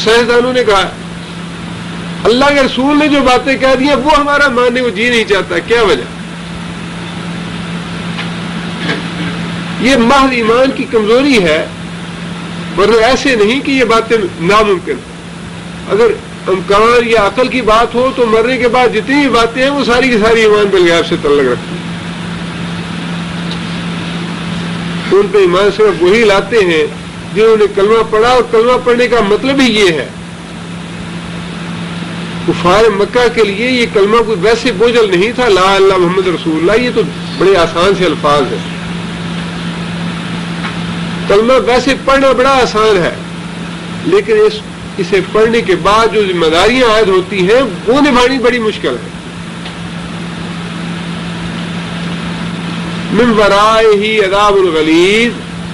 سائنسدانوں نے کہا اللہ کے رسول نے جو باتیں کہہ دی ہیں وہ ہمارا ماننے کو جی نہیں چاہتا، کیا وجہ؟ یہ محض ایمان کی کمزوری ہے، ورنہ ایسے نہیں کہ یہ باتیں ناممکن۔ اگر امکان یا عقل کی بات ہو تو مرنے کے بعد جتنی بھی باتیں ہیں وہ ساری کی ساری ایمان بالغیب سے تعلق رکھتی ہیں۔ ان پہ ایمان صرف وہی لاتے ہیں جنہوں نے کلمہ پڑھا، اور کلمہ پڑھنے کا مطلب ہی یہ ہے۔ کفار مکہ کے لیے یہ کلمہ کوئی ویسے بوجھل نہیں تھا، لا اللہ محمد رسول اللہ، یہ تو بڑے آسان سے الفاظ ہیں۔ کلمہ ویسے پڑھنا بڑا آسان ہے، لیکن اسے پڑھنے کے بعد جو ذمہ داریاں عائد ہوتی ہیں وہ نبھانی بڑی مشکل ہے۔ من ورائہ عذاب الغلیظ،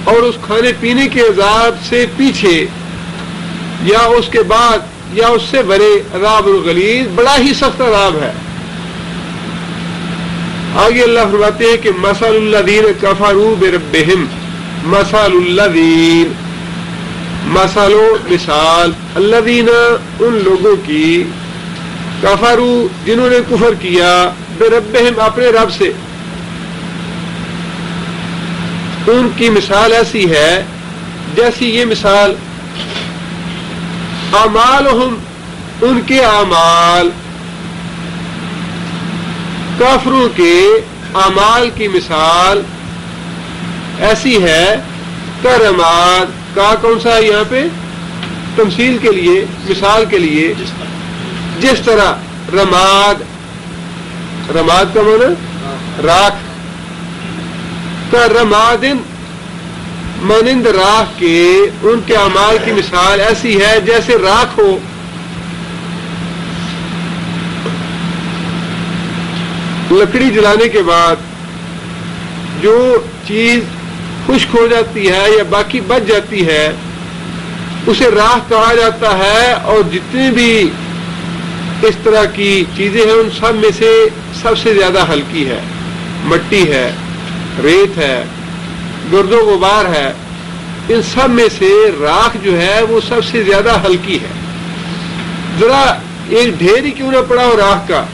اور اس کھانے پینے کے عذاب سے پیچھے یا اس کے بعد یا اس سے بڑے عذاب الغلیظ، بڑا ہی سخت عذاب ہے۔ آگے اللہ فرماتے ہیں کہ مثل الذین کفروا بربہم، مثل الذین، مثل و مثال، الذین ان لوگوں کی، کفروا جنہوں نے کفر کیا، بربہم اپنے رب سے، ان کی مثال ایسی ہے جیسی یہ مثال اعمالہم، ان کے اعمال، کافروں کے اعمال کی مثال ایسی ہے کرماد، کا کون سا ہے یہاں پہ؟ تمثیل کے لیے، مثال کے لیے، جس طرح رماد، رماد کا معنی راکھ، کا رمادن مانند راکھ کے، ان کے اعمال کی مثال ایسی ہے جیسے راکھ ہو۔ لکڑی جلانے کے بعد جو چیز خشک ہو جاتی ہے یا باقی بچ جاتی ہے اسے راکھ کہا جاتا ہے، اور جتنی بھی اس طرح کی چیزیں ہیں ان سب میں سے سب سے زیادہ ہلکی ہے، مٹی ہے، ریت ہے، گرد و غبار ہے، ان سب میں سے راکھ جو ہے وہ سب سے زیادہ ہلکی ہے۔ ذرا ایک ڈھیر ہی کیوں نہ پڑا ہو راکھ کا،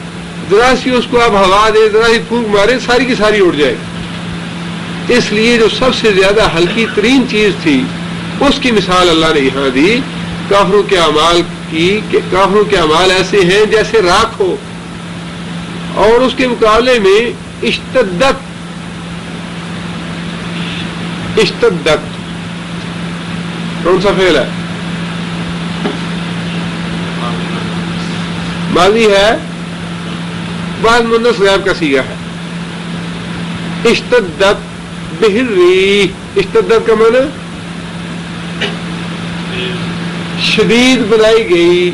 ذرا سی اس کو آپ ہوا دے، ذرا سی پھونک مارے، ساری کی ساری اڑ جائے گی۔ اس لیے جو سب سے زیادہ ہلکی ترین چیز تھی اس کی مثال اللہ نے یہاں دی، کافروں کے اعمال کی، کہ کافروں کے اعمال ایسے ہیں جیسے راکھ ہو، اور اس کے مقابلے میں اشتدت، اشتدت کون سا فعل ہے؟ ماضی ہے، بعد مؤنث غائب کا صیغہ ہے۔ اشتدت بہ الریح، اشتدت کا معنی شدید بنائی گئی۔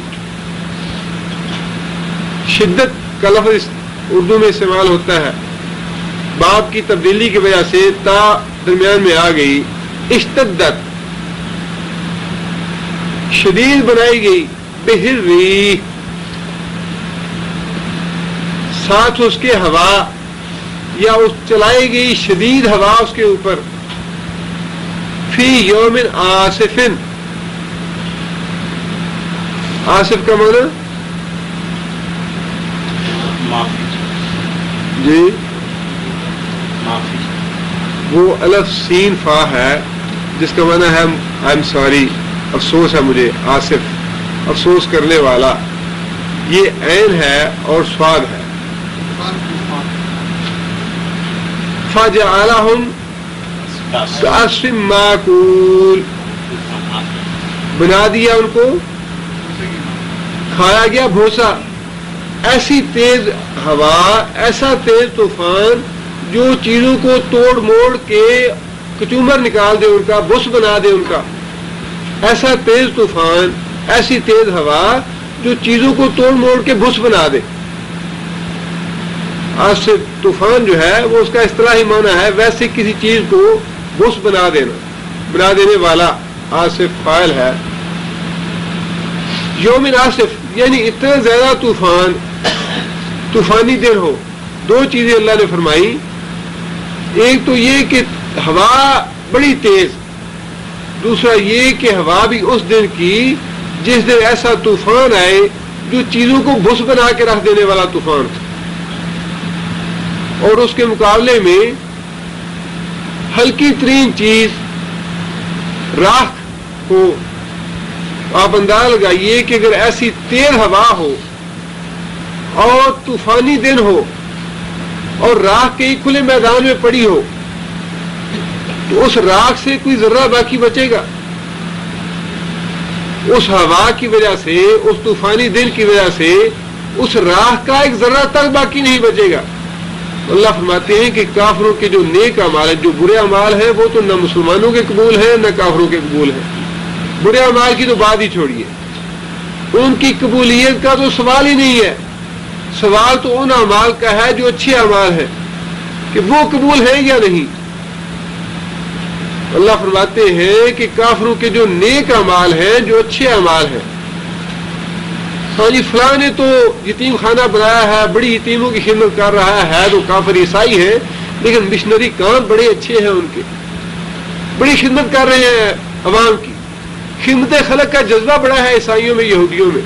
شدت کا لفظ اردو میں استعمال ہوتا ہے، باب کی تبدیلی کی وجہ سے تا درمیان میں آ گئی۔ اشتدت شدید بنائی گئی، بہ الریح ساتھ اس کے ہوا، یا اس چلائی گئی شدید ہوا اس کے اوپر، فی یوم آصف، آصف کا معنی جی وہ الف سین فا ہے جس کا معنی ہے آئی ایم سوری، افسوس ہے مجھے، آصف افسوس کرنے والا، یہ عین ہے اور سواد ہے۔ فجعلہم کعصف ماکول، بنا دیا ان کو کھایا گیا بھوسا، ایسی تیز ہوا، ایسا تیز طوفان جو چیزوں کو توڑ موڑ کے کچومر نکال دے، ان کا بس بنا دے ان کا، ایسا تیز طوفان، ایسی تیز ہوا جو چیزوں کو توڑ موڑ کے بس بنا دے۔ آج سے طوفان جو ہے وہ اس کا اصطلاحی معنی ہے ویسے کسی چیز کو بس بنا دینا، بنا دینے والا آج سے فاعل ہے۔ یوم آصف یعنی اتنا زیادہ طوفانی دن ہو۔ دو چیزیں اللہ نے فرمائی، ایک تو یہ کہ ہوا بڑی تیز، دوسرا یہ کہ ہوا بھی اس دن کی جس دن ایسا طوفان آئے جو چیزوں کو بس بنا کے رکھ دینے والا طوفان تھا، اور اس کے مقابلے میں ہلکی ترین چیز راکھ کو آپ اندازہ لگائیے کہ اگر ایسی تیز ہوا ہو اور طوفانی دن ہو اور راکھ کے کھلے میدان میں پڑی ہو تو اس راکھ سے کوئی ذرہ باقی بچے گا؟ اس ہوا کی وجہ سے، اس طوفانی دن کی وجہ سے اس راکھ کا ایک ذرہ تک باقی نہیں بچے گا۔ اللہ فرماتے ہیں کہ کافروں کے جو نیک اعمال ہیں، جو برے اعمال ہیں، وہ تو نہ مسلمانوں کے قبول ہیں نہ کافروں کے قبول ہیں۔ برے اعمال کی تو بات ہی چھوڑیے، ان کی قبولیت کا تو سوال ہی نہیں ہے۔ سوال تو ان اعمال کا ہے جو اچھے اعمال ہیں کہ وہ قبول ہیں یا نہیں۔ اللہ فرماتے ہیں کہ کافروں کے جو نیک اعمال ہیں، جو اچھے اعمال ہیں، ہاں جی فلاں نے تو یتیم خانہ بنایا ہے، بڑی یتیموں کی خدمت کر رہا ہے تو کافر عیسائی ہے، لیکن مشنری کام بڑے اچھے ہیں، ان کے بڑی خدمت کر رہے ہیں عوام کی۔ خدمت خلق کا جذبہ بڑا ہے عیسائیوں میں، یہودیوں میں،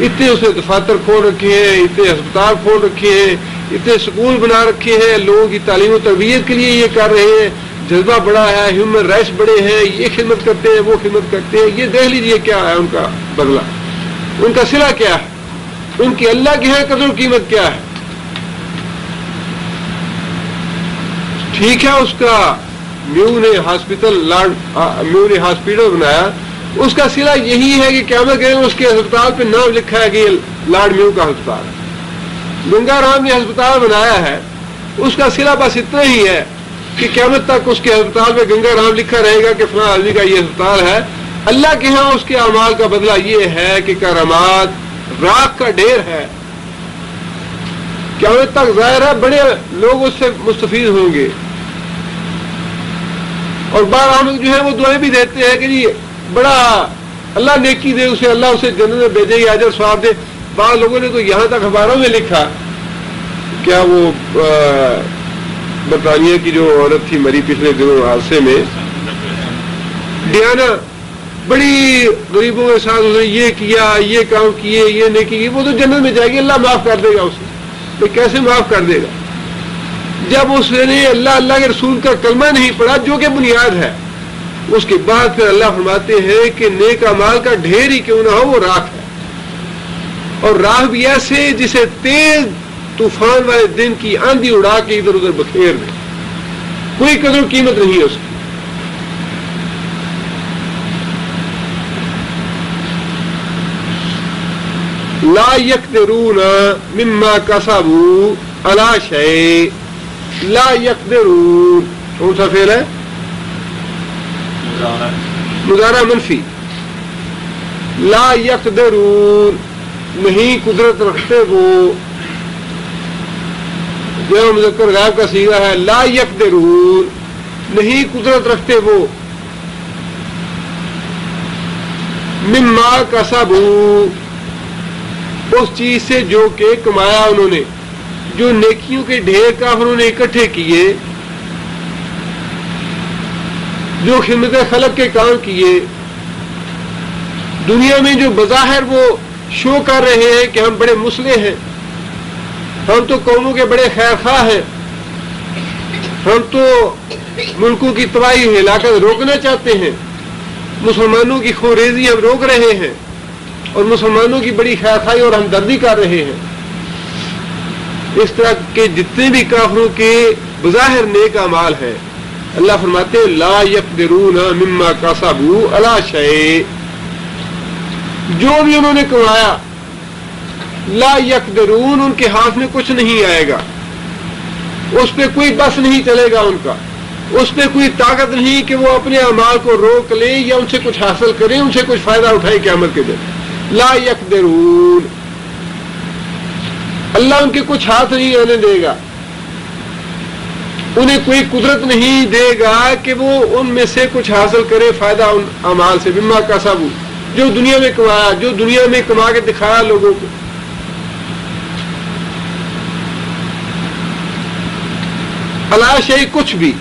اتنے اس نے دفاتر کھول رکھے ہیں، اتنے ہسپتال کھول رکھے ہیں، اتنے سکول بنا رکھے ہیں، لوگوں کی تعلیم و تربیت کے لیے یہ کر رہے ہیں، جذبہ بڑا ہے، ہیومن رائٹس بڑے ہیں، یہ خدمت کرتے ہیں، وہ خدمت کرتے ہیں۔ یہ دیکھ لیجیے کیا ہے ان کا بدلہ، ان کا صلہ کیا ہے، ان کی اللہ کے یہاں قدر و قیمت کیا ہے۔ ٹھیک ہے اس کا میو نے ہاسپٹل بنایا، اس کا صلہ یہی ہے کہ قیامت کے دن اس کے ہسپتال پہ نام لکھا ہے کہ یہ لارڈ میو کا ہسپتال ہے۔ گنگا رام نے ہسپتال بنایا ہے، اس کا صلہ بس اتنا ہی ہے کہ قیامت تک اس کے ہسپتال پہ گنگا رام لکھا رہے گا کہ فلاں آدمی کا یہ ہسپتال ہے۔ اللہ کے ہاں اس کے اعمال کا بدلہ یہ ہے کہ کرامات راکھ کا ڈھیر ہے، قیامت تک ظاہر ہے بڑے لوگ اس سے مستفید ہوں گے۔ اور بعض عام جو ہے وہ دعائیں بھی دیتے ہیں کہ جی بڑا اللہ نیکی دے اسے، اللہ اسے جنت میں بھیجے گی، اجر ثواب دے۔ بعض لوگوں نے تو یہاں تک اخباروں میں لکھا، کیا وہ برطانیہ کی جو عورت تھی مری پچھلے دنوں حادثے میں، ڈیانا، بڑی غریبوں کے ساتھ اس نے یہ کیا، یہ کام کیے، یہ نیکی کی، وہ تو جنت میں جائے گی، اللہ معاف کر دے گا اسے۔ تو کیسے معاف کر دے گا جب اس نے اللہ کے رسول کا کلمہ نہیں پڑھا جو کہ بنیاد ہے۔ اس کے بعد پھر اللہ فرماتے ہیں کہ نیک اعمال کا ڈھیر ہی کیوں نہ ہو وہ راکھ ہے، اور راکھ بھی ایسے جسے تیز طوفان والے دن کی آندھی اڑا کے ادھر ادھر بکھیر دے، کوئی قدر و قیمت نہیں ہے اس کی۔ لا یقدرون مما کسبوا علی شیء، لا یقدرون کون سا فعل ہے؟ مضارع منفی۔ لا یقدرون نہیں قدرت رکھتے وہ، جو مذکر غائب کا صیغہ ہے، لا یقدرون نہیں قدرت رکھتے وہ، مما کسبوا اس چیز سے جو کہ کمایا انہوں نے، جو نیکیوں کے ڈھیر کافروں نے اکٹھے کیے، جو خدمت خلق کے کام کیے، دنیا میں جو بظاہر وہ شو کر رہے ہیں کہ ہم بڑے مسلح ہیں، ہم تو قوموں کے بڑے خیر خواہ ہیں، ہم تو ملکوں کی تباہی ہلاکت روکنا چاہتے ہیں، مسلمانوں کی خوریزی ہم روک رہے ہیں، اور مسلمانوں کی بڑی خیر خواہی اور ہمدردی کر رہے ہیں۔ اس طرح کے جتنے بھی کافروں کے بظاہر نیک اعمال ہیں، اللہ فرماتے ہیں لا یقدرون مما کسبوا علی شیء، جو بھی انہوں نے کمایا لا یقدرون، ان کے ہاتھ میں کچھ نہیں آئے گا، اس پہ کوئی بس نہیں چلے گا ان کا، اس پہ کوئی طاقت نہیں کہ وہ اپنے اعمال کو روک لیں یا ان سے کچھ حاصل کریں، ان سے کچھ فائدہ اٹھائے قیامت کے دن۔ لا یقدرون، اللہ ان کے کچھ ہاتھ نہیں آنے دے گا، انہیں کوئی قدرت نہیں دے گا کہ وہ ان میں سے کچھ حاصل کرے فائدہ ان اعمال سے، بما کسبوا، جو دنیا میں کمایا، جو دنیا میں کما کے دکھایا لوگوں کو۔ اللہ شیء، کچھ بھی،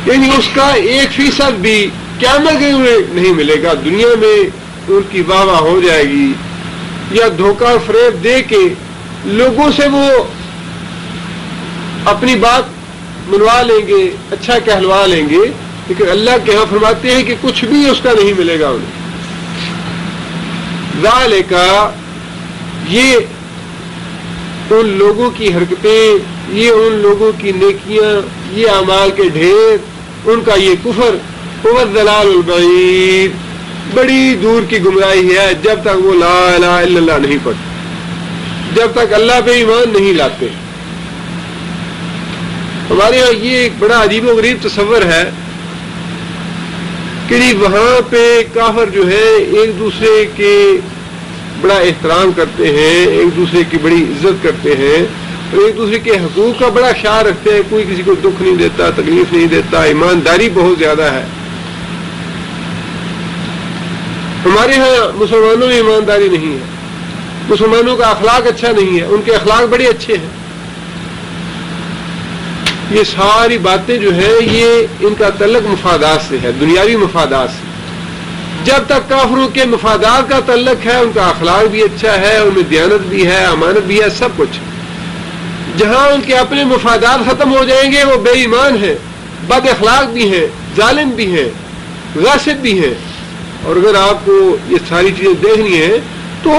یعنی اس کا 1% بھی قیامت کے دن نہیں ملے گا۔ دنیا میں ان کی واہ واہ ہو جائے گی یا دھوکہ فریب دے کے لوگوں سے وہ اپنی بات منوا لیں گے، اچھا کہلوا لیں گے، لیکن اللہ کے ہاں فرماتے ہیں کہ کچھ بھی اس کا نہیں ملے گا انہیں۔ ذالک، یہ ان لوگوں کی حرکتیں، یہ ان لوگوں کی نیکیاں، یہ اعمال کے ڈھیر، ان کا یہ کفر، هو الضلال البعید، بڑی دور کی گمراہی ہے جب تک وہ لا الہ الا اللہ نہیں پڑھتے، جب تک اللہ پہ ایمان نہیں لاتے۔ ہمارے یہاں یہ ایک بڑا عجیب و غریب تصور ہے کہ وہاں پہ کافر جو ہے ایک دوسرے کے بڑا احترام کرتے ہیں، ایک دوسرے کی بڑی عزت کرتے ہیں اور ایک دوسرے کے حقوق کا بڑا خیال رکھتے ہیں، کوئی کسی کو دکھ نہیں دیتا، تکلیف نہیں دیتا، ایمانداری بہت زیادہ ہے۔ ہمارے ہاں مسلمانوں میں ایمانداری نہیں ہے، مسلمانوں کا اخلاق اچھا نہیں ہے، ان کے اخلاق بڑے اچھے ہیں۔ یہ ساری باتیں جو ہے یہ ان کا تعلق مفادات سے ہے، دنیاوی مفادات سے۔ جب تک کافروں کے مفادات کا تعلق ہے، ان کا اخلاق بھی اچھا ہے، ان میں دیانت بھی ہے، امانت بھی ہے، سب کچھ۔ جہاں ان کے اپنے مفادات ختم ہو جائیں گے، وہ بے ایمان ہیں، بد اخلاق بھی ہیں، ظالم بھی ہیں، غاصب بھی ہیں۔ اور اگر آپ کو یہ ساری چیزیں دیکھنی ہیں تو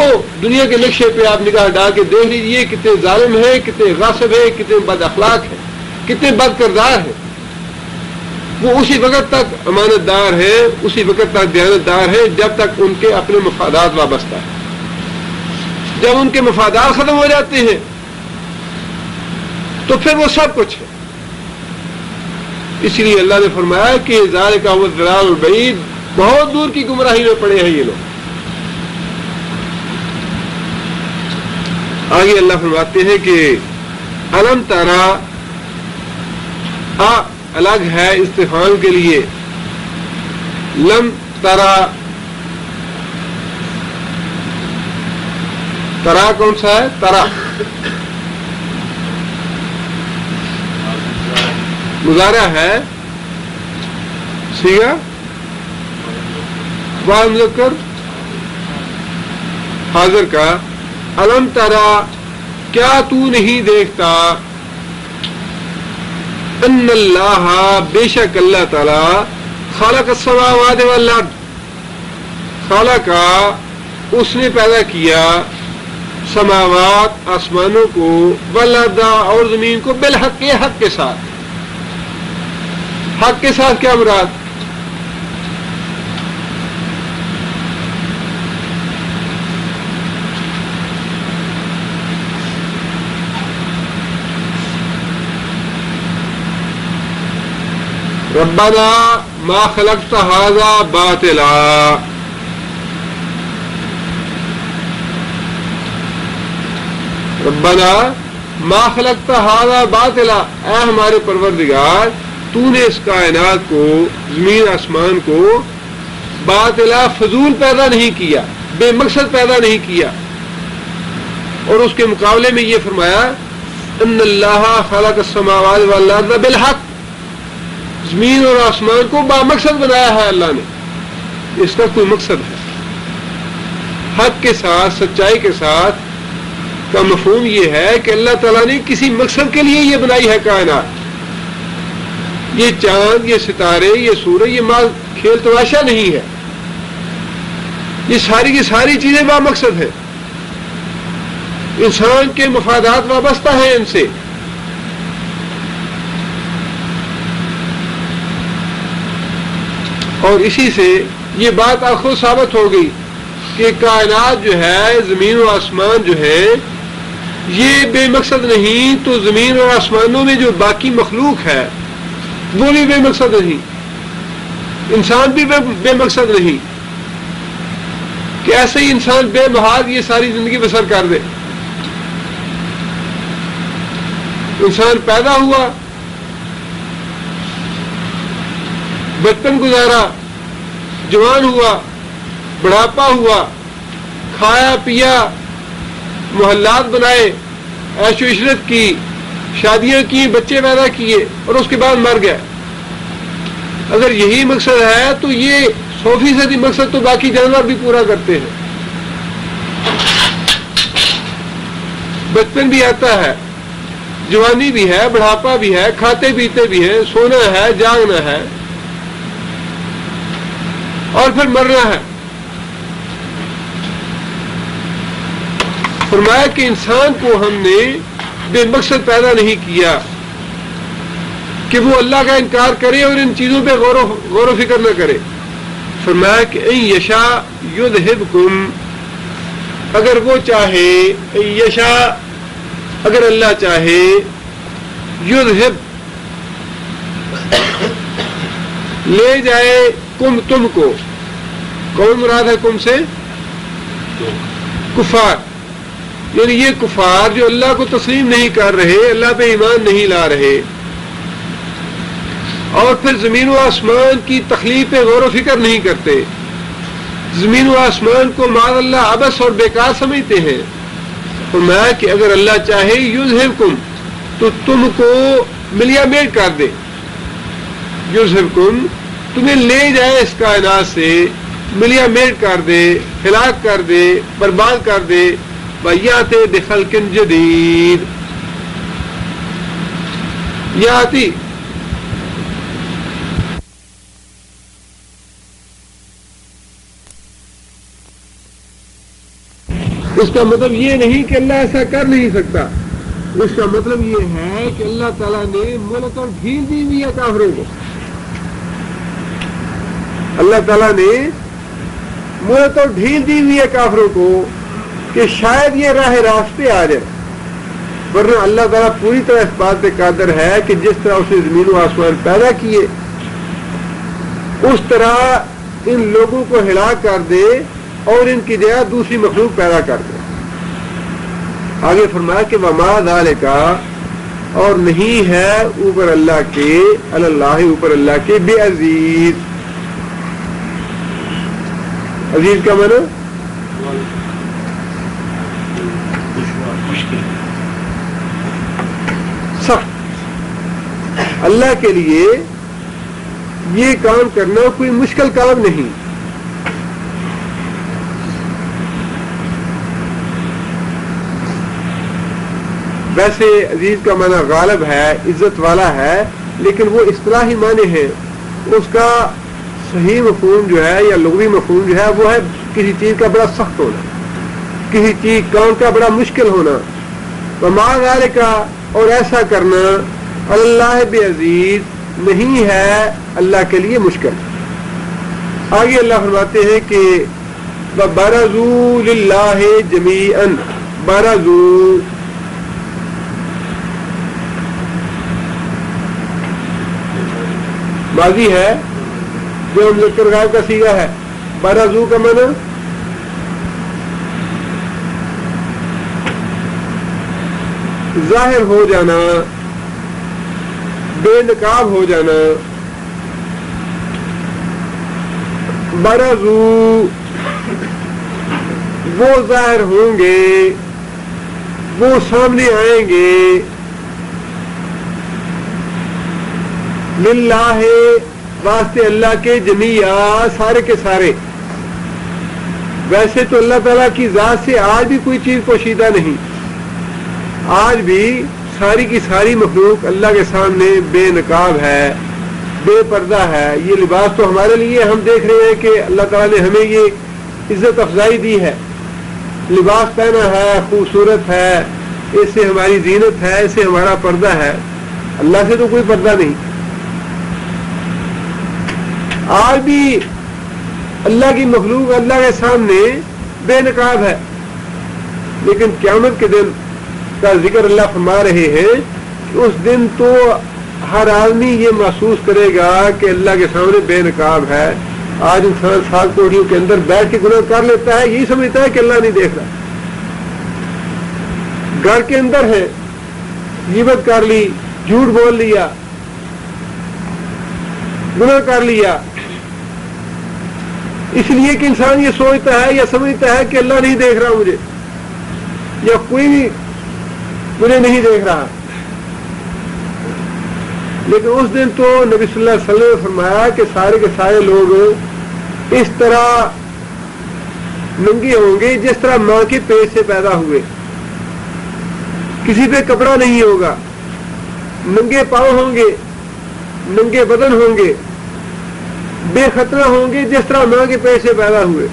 دنیا کے نقشے پہ آپ نگاہ ڈال کے دیکھ لیجئے کتنے ظالم ہیں، کتنے غاصب ہیں، کتنے بد اخلاق ہیں، کتنے بد کردار ہیں۔ وہ اسی وقت تک امانت دار ہیں، اسی وقت تک دیانت دار ہیں جب تک ان کے اپنے مفادات وابستہ ہیں۔ جب ان کے مفادات ختم ہو جاتے ہیں تو پھر وہ سب کچھ ہے۔ اس لیے اللہ نے فرمایا کہ ذالک هو الضلال البعید، بہت دور کی گمراہی میں پڑے ہیں یہ لوگ۔ آگے اللہ فرماتے ہیں کہ الم ترا، الگ ہے استفہام کے لیے، لم ترا، ترا کون سا ہے؟ ترا مضارع ہے، صیغہ واحد مذکر حاضر کا۔ الم ترا، کیا تو نہیں دیکھتا، ان اللہ، بے شک اللہ تعالی، خالق السماوات والارض، خالقا، اس نے پیدا کیا، سماوات، آسمانوں کو، والارض، اور زمین کو، بالحق، حق کے ساتھ۔ حق کے ساتھ کیا مراد؟ ربنا ما خلقت هذا باطلا، ربنا ما خلقت هذا باطلا، اے ہمارے پروردگار، تو نے اس کائنات کو، زمین آسمان کو، باطلا، فضول پیدا نہیں کیا، بے مقصد پیدا نہیں کیا۔ اور اس کے مقابلے میں یہ فرمایا ان اللہ خلق السماوات والارض بالحق، زمین اور آسمان کو بامقصد بنایا ہے اللہ نے، اس کا کوئی مقصد ہے۔ حق کے ساتھ، سچائی کے ساتھ کا مفہوم یہ ہے کہ اللہ تعالیٰ نے کسی مقصد کے لیے یہ بنائی ہے کائنات۔ یہ چاند، یہ ستارے، یہ سورج، یہ مال کھیل تماشا نہیں ہے، یہ ساری کی ساری چیزیں بامقصد ہیں، انسان کے مفادات وابستہ ہیں ان سے۔ اور اسی سے یہ بات خود ثابت ہو گئی کہ کائنات جو ہے، زمین و آسمان جو ہے، یہ بے مقصد نہیں، تو زمین اور آسمانوں میں جو باقی مخلوق ہے وہ بھی بے مقصد نہیں، انسان بھی بے مقصد نہیں کہ ایسے ہی انسان بے محال یہ ساری زندگی بسر کر دے۔ انسان پیدا ہوا، بچپن گزارا، جوان ہوا، بڑھاپا ہوا، کھایا پیا، محلات بنائے، عیش و عشرت کی، شادیاں کی، بچے پیدا کیے اور اس کے بعد مر گئے۔ اگر یہی مقصد ہے تو یہ 100% مقصد تو باقی جانور بھی پورا کرتے ہیں۔ بچپن بھی آتا ہے، جوانی بھی ہے، بڑھاپا بھی ہے، کھاتے پیتے بھی ہیں، سونا ہے، جاگنا ہے اور پھر مرنا ہے۔ فرمایا کہ انسان کو ہم نے بے مقصد پیدا نہیں کیا کہ وہ اللہ کا انکار کرے اور ان چیزوں پہ غور و فکر نہ کرے۔ فرمایا کہ ان یشا یذہبکم، اگر وہ چاہے، ان یشا اگر اللہ چاہے، یذہب لے جائے کم تم کو، کون مراد ہے کم سے؟ کفار، یعنی یہ کفار جو اللہ کو تسلیم نہیں کر رہے، اللہ پہ ایمان نہیں لا رہے اور پھر زمین و آسمان کی تخلیق پہ غور و فکر نہیں کرتے، زمین و آسمان کو معاذ اللہ عبث اور بیکار سمجھتے ہیں۔ فرمایا کہ اگر اللہ چاہے یذہبکم، تو تم کو ملیا میٹ کر دے، یذہبکم تمہیں لے جائے اس کائنات سے، ملیا میٹ کر دے، ہلاک کر دے، برباد کر دے، وَيَأْتِ بِخَلْقٍ جَدِيدٍ، یاتی اس کا مطلب یہ نہیں کہ اللہ ایسا کر نہیں سکتا، اس کا مطلب یہ ہے کہ اللہ تعالیٰ نے مہلت اور ڈھیل دی ہوئی ہے کافروں کو، اللہ تعالیٰ نے مہلت اور ڈھیل دی ہوئی ہے کافروں کو کہ شاید یہ راہ راستے آ جائے، ورنہ اللہ تعالیٰ پوری طرح اس بات پہ قادر ہے کہ جس طرح اسے زمین و آسمان پیدا کیے اس طرح ان لوگوں کو ہلاک کر دے اور ان کی جگہ دوسری مخلوق پیدا کر دے۔ آگے فرمایا کہ وما ذالک، اور نہیں ہے اوپر اللہ کے، اللہ اوپر اللہ کے، بے عزیز، عزیز کا معنی سخت، اللہ کے لیے یہ کام کرنا کوئی مشکل کام نہیں۔ ویسے عزیز کا معنی غالب ہے، عزت والا ہے، لیکن وہ اصطلاحی معنی ہے، اس کا صحیح مفہوم جو ہے یا لغوی مفہوم جو ہے وہ ہے کسی چیز کا بڑا سخت ہونا، کسی چیز کام کا بڑا مشکل ہونا۔ وما ذالک، اور ایسا کرنا، اللہ بے عزیز، نہیں ہے اللہ کے لیے مشکل۔ آگے اللہ فرماتے ہیں کہ وَبَرَزُوا لِلَّهِ جَمِيعًا، بَرَزُوا ماضی ہے جو مذکر غائب کا صیغہ ہے، برزو کا معنی ظاہر ہو جانا، بے نقاب ہو جانا۔ برزو وہ ظاہر ہوں گے، وہ سامنے آئیں گے، للہ واسطے اللہ کے، جمیع سارے کے سارے۔ ویسے تو اللہ تعالیٰ کی ذات سے آج بھی کوئی چیز پوشیدہ نہیں، آج بھی ساری کی ساری مخلوق اللہ کے سامنے بے نقاب ہے، بے پردہ ہے۔ یہ لباس تو ہمارے لیے، ہم دیکھ رہے ہیں کہ اللہ تعالیٰ نے ہمیں یہ عزت افزائی دی ہے، لباس پہنا ہے، خوبصورت ہے، اس سے ہماری زینت ہے، اس سے ہمارا پردہ ہے۔ اللہ سے تو کوئی پردہ نہیں۔ آج بھی اللہ کی مخلوق اللہ کے سامنے بے نقاب ہے. لیکن قیامت کے دن کا ذکر اللہ فرما رہے ہیں کہ اس دن تو ہر آدمی یہ محسوس کرے گا کہ اللہ کے سامنے بے نقاب ہے. آج انسان 7 کوٹھیوں کے اندر بیٹھ کے گناہ کر لیتا ہے, یہی سمجھتا ہے کہ اللہ نہیں دیکھ رہا. گھر کے اندر ہے, غیبت کر لی, جھوٹ بول لیا, گناہ کر لیا, اس لیے کہ انسان یہ سوچتا ہے یا سمجھتا ہے کہ اللہ نہیں دیکھ رہا مجھے, یا کوئی بھی مجھے نہیں دیکھ رہا. لیکن اس دن تو نبی صلی اللہ علیہ وسلم نے فرمایا کہ سارے کے سارے لوگ اس طرح ننگے ہوں گے جس طرح ماں کے پیٹ سے پیدا ہوئے. کسی پہ کپڑا نہیں ہوگا, ننگے پاؤں ہوں گے, ننگے بدن ہوں گے, بے خطرہ ہوں گے جس طرح ماں کے پیٹ سے پیدا ہوئے.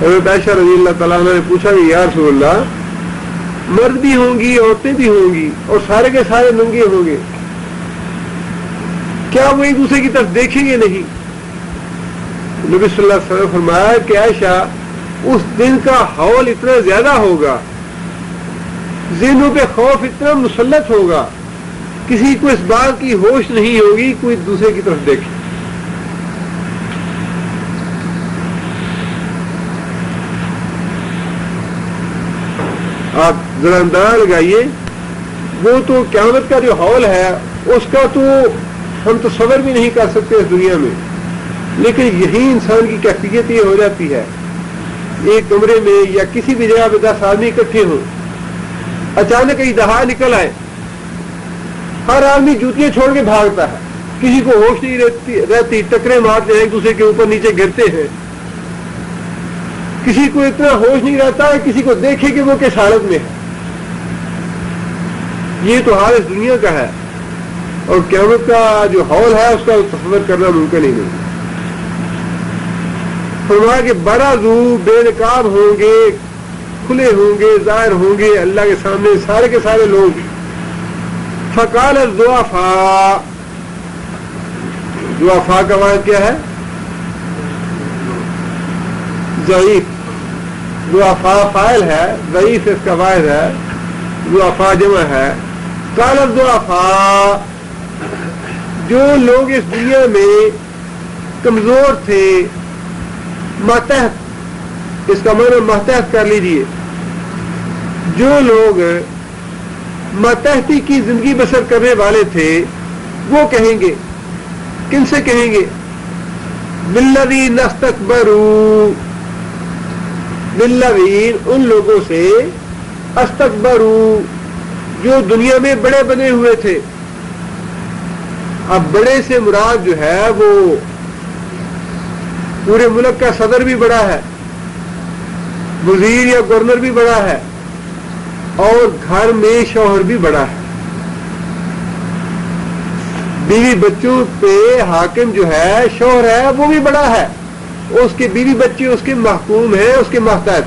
حضرت عائشہ رضی اللہ تعالیٰ عنہ نے پوچھا کہ یا رسول اللہ, مرد بھی ہوں گی, عورتیں بھی ہوں گی, اور سارے کے سارے ننگے ہوں گے, کیا وہ ایک دوسرے کی طرف دیکھیں گے نہیں؟ نبی صلی اللہ علیہ وسلم فرمایا کہ عائشہ, اس دن کا ہول اتنا زیادہ ہوگا, ذہنوں پہ خوف اتنا مسلط ہوگا, کسی کو اس بات کی ہوش نہیں ہوگی کوئی دوسرے کی طرف دیکھے. آپ ذرا اندازہ لگائیے, وہ تو قیامت کا جو ہال ہے اس کا تو ہم تصور بھی نہیں کر سکتے اس دنیا میں. لیکن یہی انسان کی کیفیت یہ ہو جاتی ہے, ایک کمرے میں یا کسی بھی جگہ پہ 10 آدمی اکٹھے ہوں, اچانک کئی دہا نکل آئے, ہر آدمی جوتیاں چھوڑ کے بھاگتا ہے, کسی کو ہوش نہیں رہتی, ٹکرے مارتے ہیں ایک دوسرے کے اوپر نیچے گرتے ہیں, کسی کو اتنا ہوش نہیں رہتا ہے کسی کو دیکھے کہ وہ کس حالت میں ہے. یہ تو حال اس دنیا کا ہے, اور قیامت کا جو ہال ہے اس کا تصور کرنا ممکن ہی نہیں. فرمایا کہ برازو, بے نقاب ہوں گے, کھلے ہوں گے, ظاہر ہوں گے اللہ کے سامنے سارے کے سارے لوگ. فقال الضعفاء, ضعفاء کا معنی کیا ہے؟ ضعیف. ضعفاء فاعل ہے, ضعیف اس کا واحد ہے, ضعفاء جمع ہے. قال الضعفاء, جو لوگ اس دنیا میں کمزور تھے, ماتحت, اس کا معنی ماتحت کر لیجئے, جو لوگ ماتحتی کی زندگی بسر کرنے والے تھے وہ کہیں گے, کن سے کہیں گے؟ للذین استکبروا, للذین ان لوگوں سے, استکبروا جو دنیا میں بڑے بنے ہوئے تھے. اب بڑے سے مراد جو ہے وہ پورے ملک کا صدر بھی بڑا ہے, وزیر یا گورنر بھی بڑا ہے, اور گھر میں شوہر بھی بڑا ہے. بیوی بچوں پہ حاکم جو ہے شوہر ہے وہ بھی بڑا ہے, اس کے بیوی بچے اس کے محکوم ہیں, اس کے محتاط.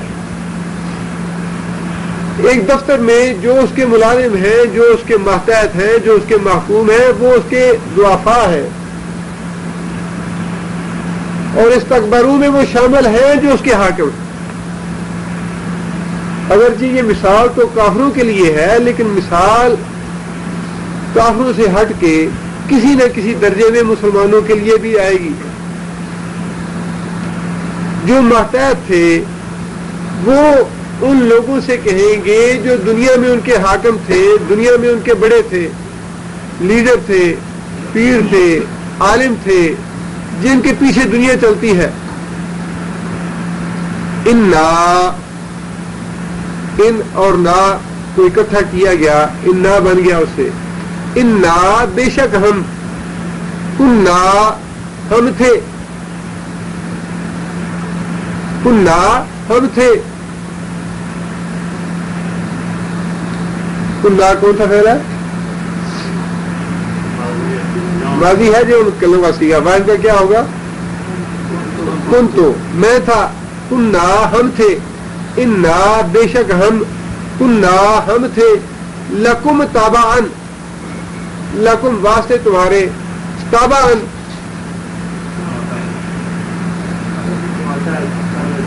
ایک دفتر میں جو اس کے ملازم ہیں, جو اس کے محتاط ہیں, جو اس کے محکوم ہیں, وہ اس کے ضعفاء ہیں, اور استکبروا میں وہ شامل ہیں جو اس کے حاکم. اگرچہ یہ مثال تو کافروں کے لیے ہے, لیکن مثال کافروں سے ہٹ کے کسی نہ کسی درجے میں مسلمانوں کے لیے بھی آئے گی. جو محتاط تھے وہ ان لوگوں سے کہیں گے جو دنیا میں ان کے حاکم تھے, دنیا میں ان کے بڑے تھے, لیڈر تھے, پیر تھے, عالم تھے, جن کے پیچھے دنیا چلتی ہے. ان اور نا کو اکٹھا کیا گیا, انا بن گیا اس سے. انا بے شک ہم, کننا ہم تھے, کننا ہم تھے. کننا کون سا فعل ہے؟ ماضی ہے جو کلوں کا سیگا. فاعل کا کیا ہوگا؟ کنتو, میں تھا. کننا ہم تھے. انا بے شک ہم, کننا ہم تھے. لکم تابعن, لکم واسطے تمہارے, تابعن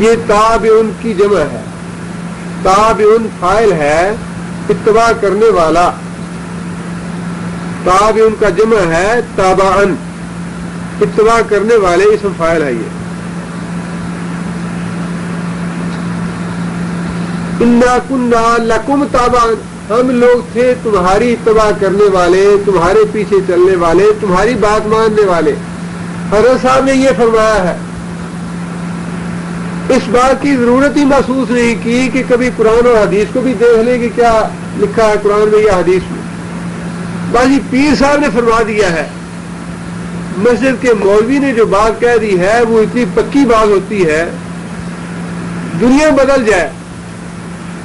یہ تابعن کی جمع ہے. تابعن فاعل ہے اتباع کرنے والا. تابعن کا جمع ہے تابعن، اتباع کرنے والے اسم فاعل ہے. یہ انا کنا لکم تابعن، ہم لوگ تھے تمہاری اتباع کرنے والے، تمہارے پیچھے چلنے والے، تمہاری بات ماننے والے. حضرت صاحب نے یہ فرمایا ہے. اس بات کی ضرورت ہی محسوس نہیں کی کہ کبھی قرآن اور حدیث کو بھی دیکھ لیں کہ کیا لکھا ہے قرآن میں یا حدیث میں. باقی پیر صاحب نے فرما دیا ہے. مسجد کے مولوی نے جو بات کہہ دی ہے وہ اتنی پکی بات ہوتی ہے دنیا بدل جائے،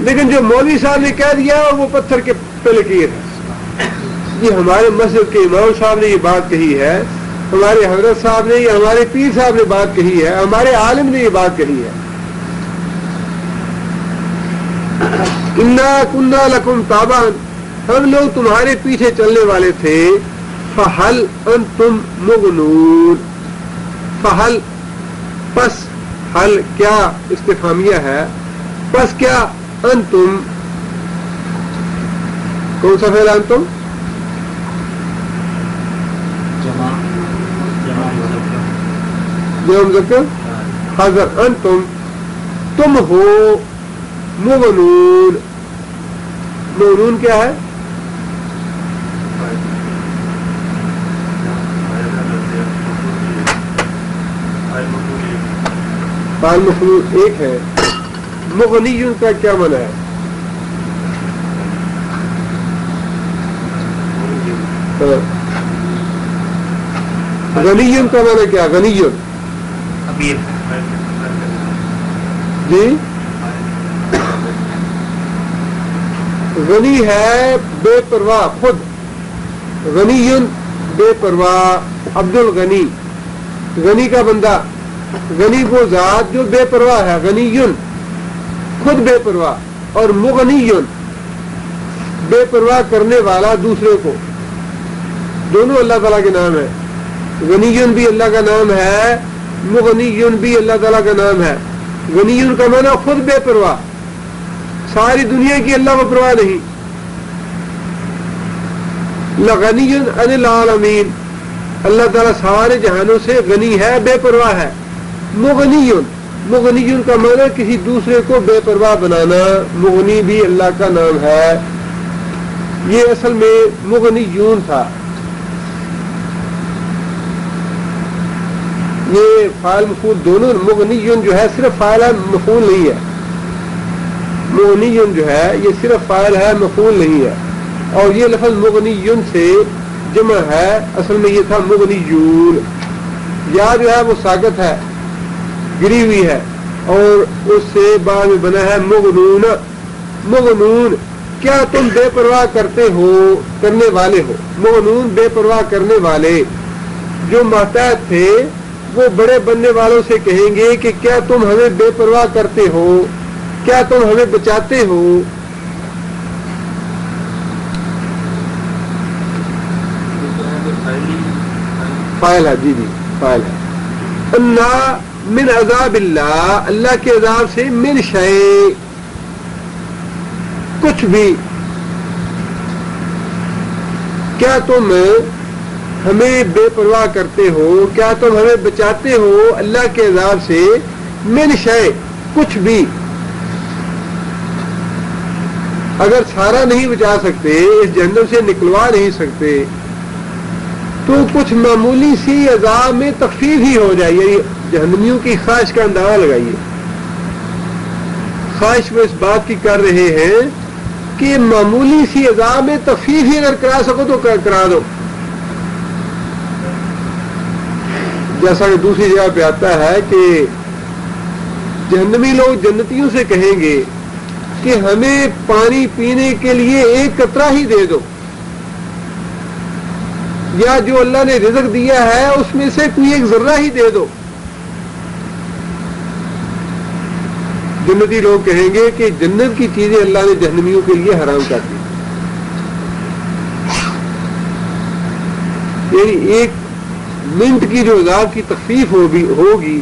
لیکن جو مولوی صاحب نے کہہ دیا وہ پتھر کے پہ لکیر ہے. یہ ہمارے مسجد کے امام صاحب نے یہ بات کہی ہے، ہمارے حضرت صاحب نے یا ہمارے پیر صاحب نے بات کہی ہے، ہمارے عالم نے یہ بات کہی ہے. انا کنا لکم تابعن، ہم لوگ تمہارے پیچھے چلنے والے تھے. فہل انتم مغنون، فہل پس، حل کیا استفہامیہ ہے، پس کیا انتم، کون سا فعل انتم؟ جمع مذکر حاضر. انتم تم ہو مغنون. مغنون کیا ہے؟ فاعل مفعول ایک ہے. مغنی کا کیا معنی ہے؟ غنی کا معنی کیا؟ غنی جی غنی ہے بے پرواہ، خود. غنی بے پرواہ. عبد الغنی غنی کا بندہ، غنی وہ ذات جو بے پرواہ ہے. غنی خود بے پرواہ، اور مغنی بے پرواہ کرنے والا دوسرے کو. دونوں اللہ تعالیٰ کے نام ہے. غنی بھی اللہ کا نام ہے، مغنی بھی اللہ تعالیٰ کا نام ہے. غنی کا معنی خود بے پرواہ، ساری دنیا کی اللہ کو پرواہ نہیں. لغنی عن العالمین، اللہ تعالیٰ سارے جہانوں سے غنی ہے، بے پرواہ ہے. مغنی کا معنی کسی دوسرے کو بے پرواہ بنانا. مغنی بھی اللہ کا نام ہے. یہ اصل میں مغنیون تھا. یہ فاعل مفعول دونوں. مغنیون جو ہے صرف فاعل ہے، مفعول نہیں ہے. مغنیون جو ہے یہ صرف فاعل ہے، مفعول نہیں ہے. اور یہ لفظ مغنیون سے جمع ہے، اصل میں یہ تھا مغنیون. یا جو ہے وہ ساکت ہے، گری ہوئی ہے، اور اس سے بعد میں بنا ہے مغنون. مغنون کیا تم بے پرواہ کرتے ہو، کرنے والے ہو. مغنون بے پرواہ کرنے والے. جو محتاج تھے وہ بڑے بننے والوں سے کہیں گے کہ کیا تم ہمیں بے پرواہ کرتے ہو، کیا تم ہمیں بچاتے ہو. فاعل ہے، جی فاعل ہے. انا من عذاب اللہ، اللہ کے عذاب سے. من شیء کچھ بھی. کیا تم ہمیں بے پرواہ کرتے ہو، کیا تم ہمیں بچاتے ہو اللہ کے عذاب سے. من شیء کچھ بھی. اگر سارا نہیں بچا سکتے، اس جہنم سے نکلوا نہیں سکتے، تو کچھ معمولی سی عذاب میں تخفیف ہی ہو جائے. یعنی جہنمیوں کی خواہش کا اندازہ لگائیے. خواہش وہ اس بات کی کر رہے ہیں کہ معمولی سی عذاب میں تخفیف ہی اگر کرا سکو تو کرا دو. جیسا کہ دوسری جگہ پہ آتا ہے کہ جہنمی لوگ جنتیوں سے کہیں گے کہ ہمیں پانی پینے کے لیے ایک قطرہ ہی دے دو، یا جو اللہ نے رزق دیا ہے اس میں سے کوئی ایک ذرہ ہی دے دو. جنتی لوگ کہیں گے کہ جنت کی چیزیں اللہ نے جہنمیوں کے لیے حرام کر دی. یعنی ایک منٹ کی جو عذاب کی تخفیف ہوگی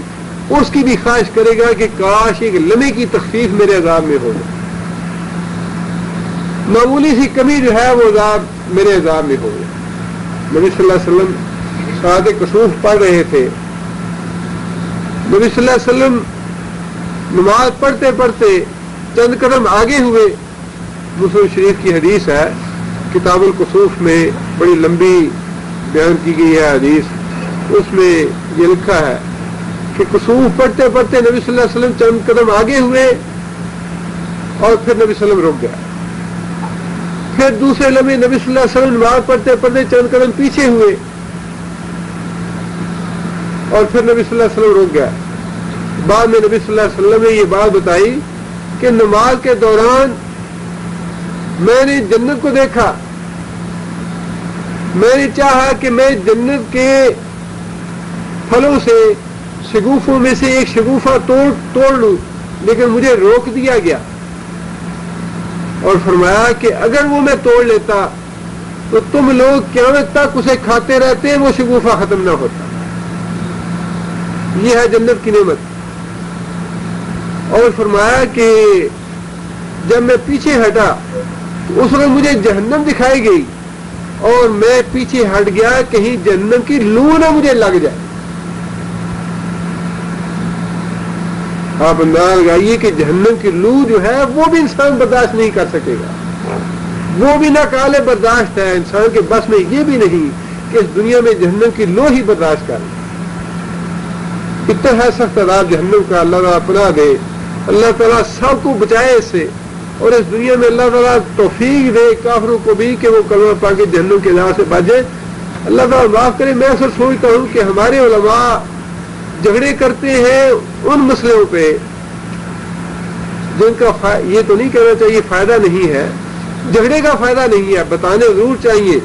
اس کی بھی خواہش کرے گا کہ کاش ایک لمحے کی تخفیف میرے عذاب میں ہو جائے، معمولی سی کمی جو ہے وہ عذاب میرے عذاب میں ہو جائے۔ نبی صلی اللہ علیہ وسلم صلاۃ کسوف پڑھ رہے تھے، نبی صلی اللہ علیہ وسلم نماز پڑھتے پڑھتے چند قدم آگے ہوئے۔ مسلم شریف کی حدیث ہے، کتاب الکسوف میں بڑی لمبی بیان کی گئی ہے حدیث، اس میں یہ لکھا ہے کہ کسوف پڑھتے پڑھتے نبی صلی اللہ علیہ وسلم چند قدم آگے ہوئے اور پھر نبی صلی اللہ علیہ وسلم رک گیا، پھر دوسرے لمحے نبی صلی اللہ علیہ وسلم نماز پڑھتے پڑھتے چند قدم پیچھے ہوئے اور پھر نبی صلی اللہ علیہ وسلم رک گیا۔ بعد میں نبی صلی اللہ علیہ وسلم نے یہ بات بتائی کہ نماز کے دوران میں نے جنت کو دیکھا، میں نے چاہا کہ میں جنت کے پھلوں سے شگوفوں میں سے ایک شگوفہ توڑ لوں، لیکن مجھے روک دیا گیا اور فرمایا کہ اگر وہ میں توڑ لیتا تو تم لوگ قیامت تک اسے کھاتے رہتے، وہ شگوفہ ختم نہ ہوتا۔ یہ ہے جنت کی نعمت۔ اور فرمایا کہ جب میں پیچھے ہٹا تو اس وقت مجھے جہنم دکھائی گئی اور میں پیچھے ہٹ گیا کہیں جہنم کی لو نہ مجھے لگ جائے۔ آپ اندازہ لگائیے کہ جہنم کی لو جو ہے وہ بھی انسان برداشت نہیں کر سکے گا، وہ بھی ناقابل برداشت ہے، انسان کے بس میں یہ بھی نہیں کہ اس دنیا میں جہنم کی لو ہی برداشت کر لے۔ اتنا ہے سخت عذاب جہنم کا، اللہ تعالیٰ پناہ دے، اللہ تعالیٰ سب کو بچائے اس سے، اور اس دنیا میں اللہ تعالیٰ توفیق دے کافروں کو بھی کہ وہ کلمہ پڑھ کے جہنم کے عذاب سے بچ جائے۔ اللہ تعالیٰ معاف کرے۔ میں اکثر سوچتا ہوں کہ ہمارے علماء جھگڑے کرتے ہیں ان مسئلوں پہ جن کا یہ تو نہیں کہنا چاہیے فائدہ نہیں ہے، جھگڑے کا فائدہ نہیں ہے، بتانے ضرور چاہیے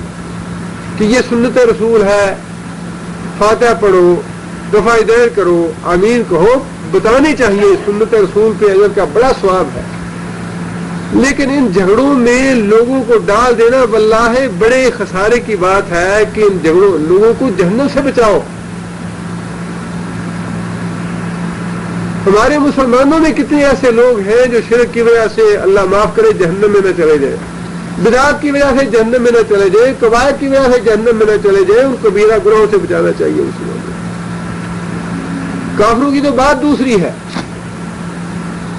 کہ یہ سنت رسول ہے، فاتحہ پڑھو، دفاع دیر کرو، آمین کہو، بتانے چاہیے، سنت رسول پہ اجر کا بڑا ثواب ہے۔ لیکن ان جھگڑوں میں لوگوں کو ڈال دینا واللہ بڑے خسارے کی بات ہے کہ ان جھگڑوں لوگوں کو جہنم سے بچاؤ۔ ہمارے مسلمانوں میں کتنے ایسے لوگ ہیں جو شرک کی وجہ سے اللہ معاف کرے جہنم میں نہ چلے جائیں، بدعات کی وجہ سے جہنم میں نہ چلے جائیں، قبائل کی وجہ سے جہنم میں نہ چلے جائیں، ان کبیرہ گناہوں سے بچانا چاہیے مسلمانوں کو۔ کافروں کی تو بات دوسری ہے۔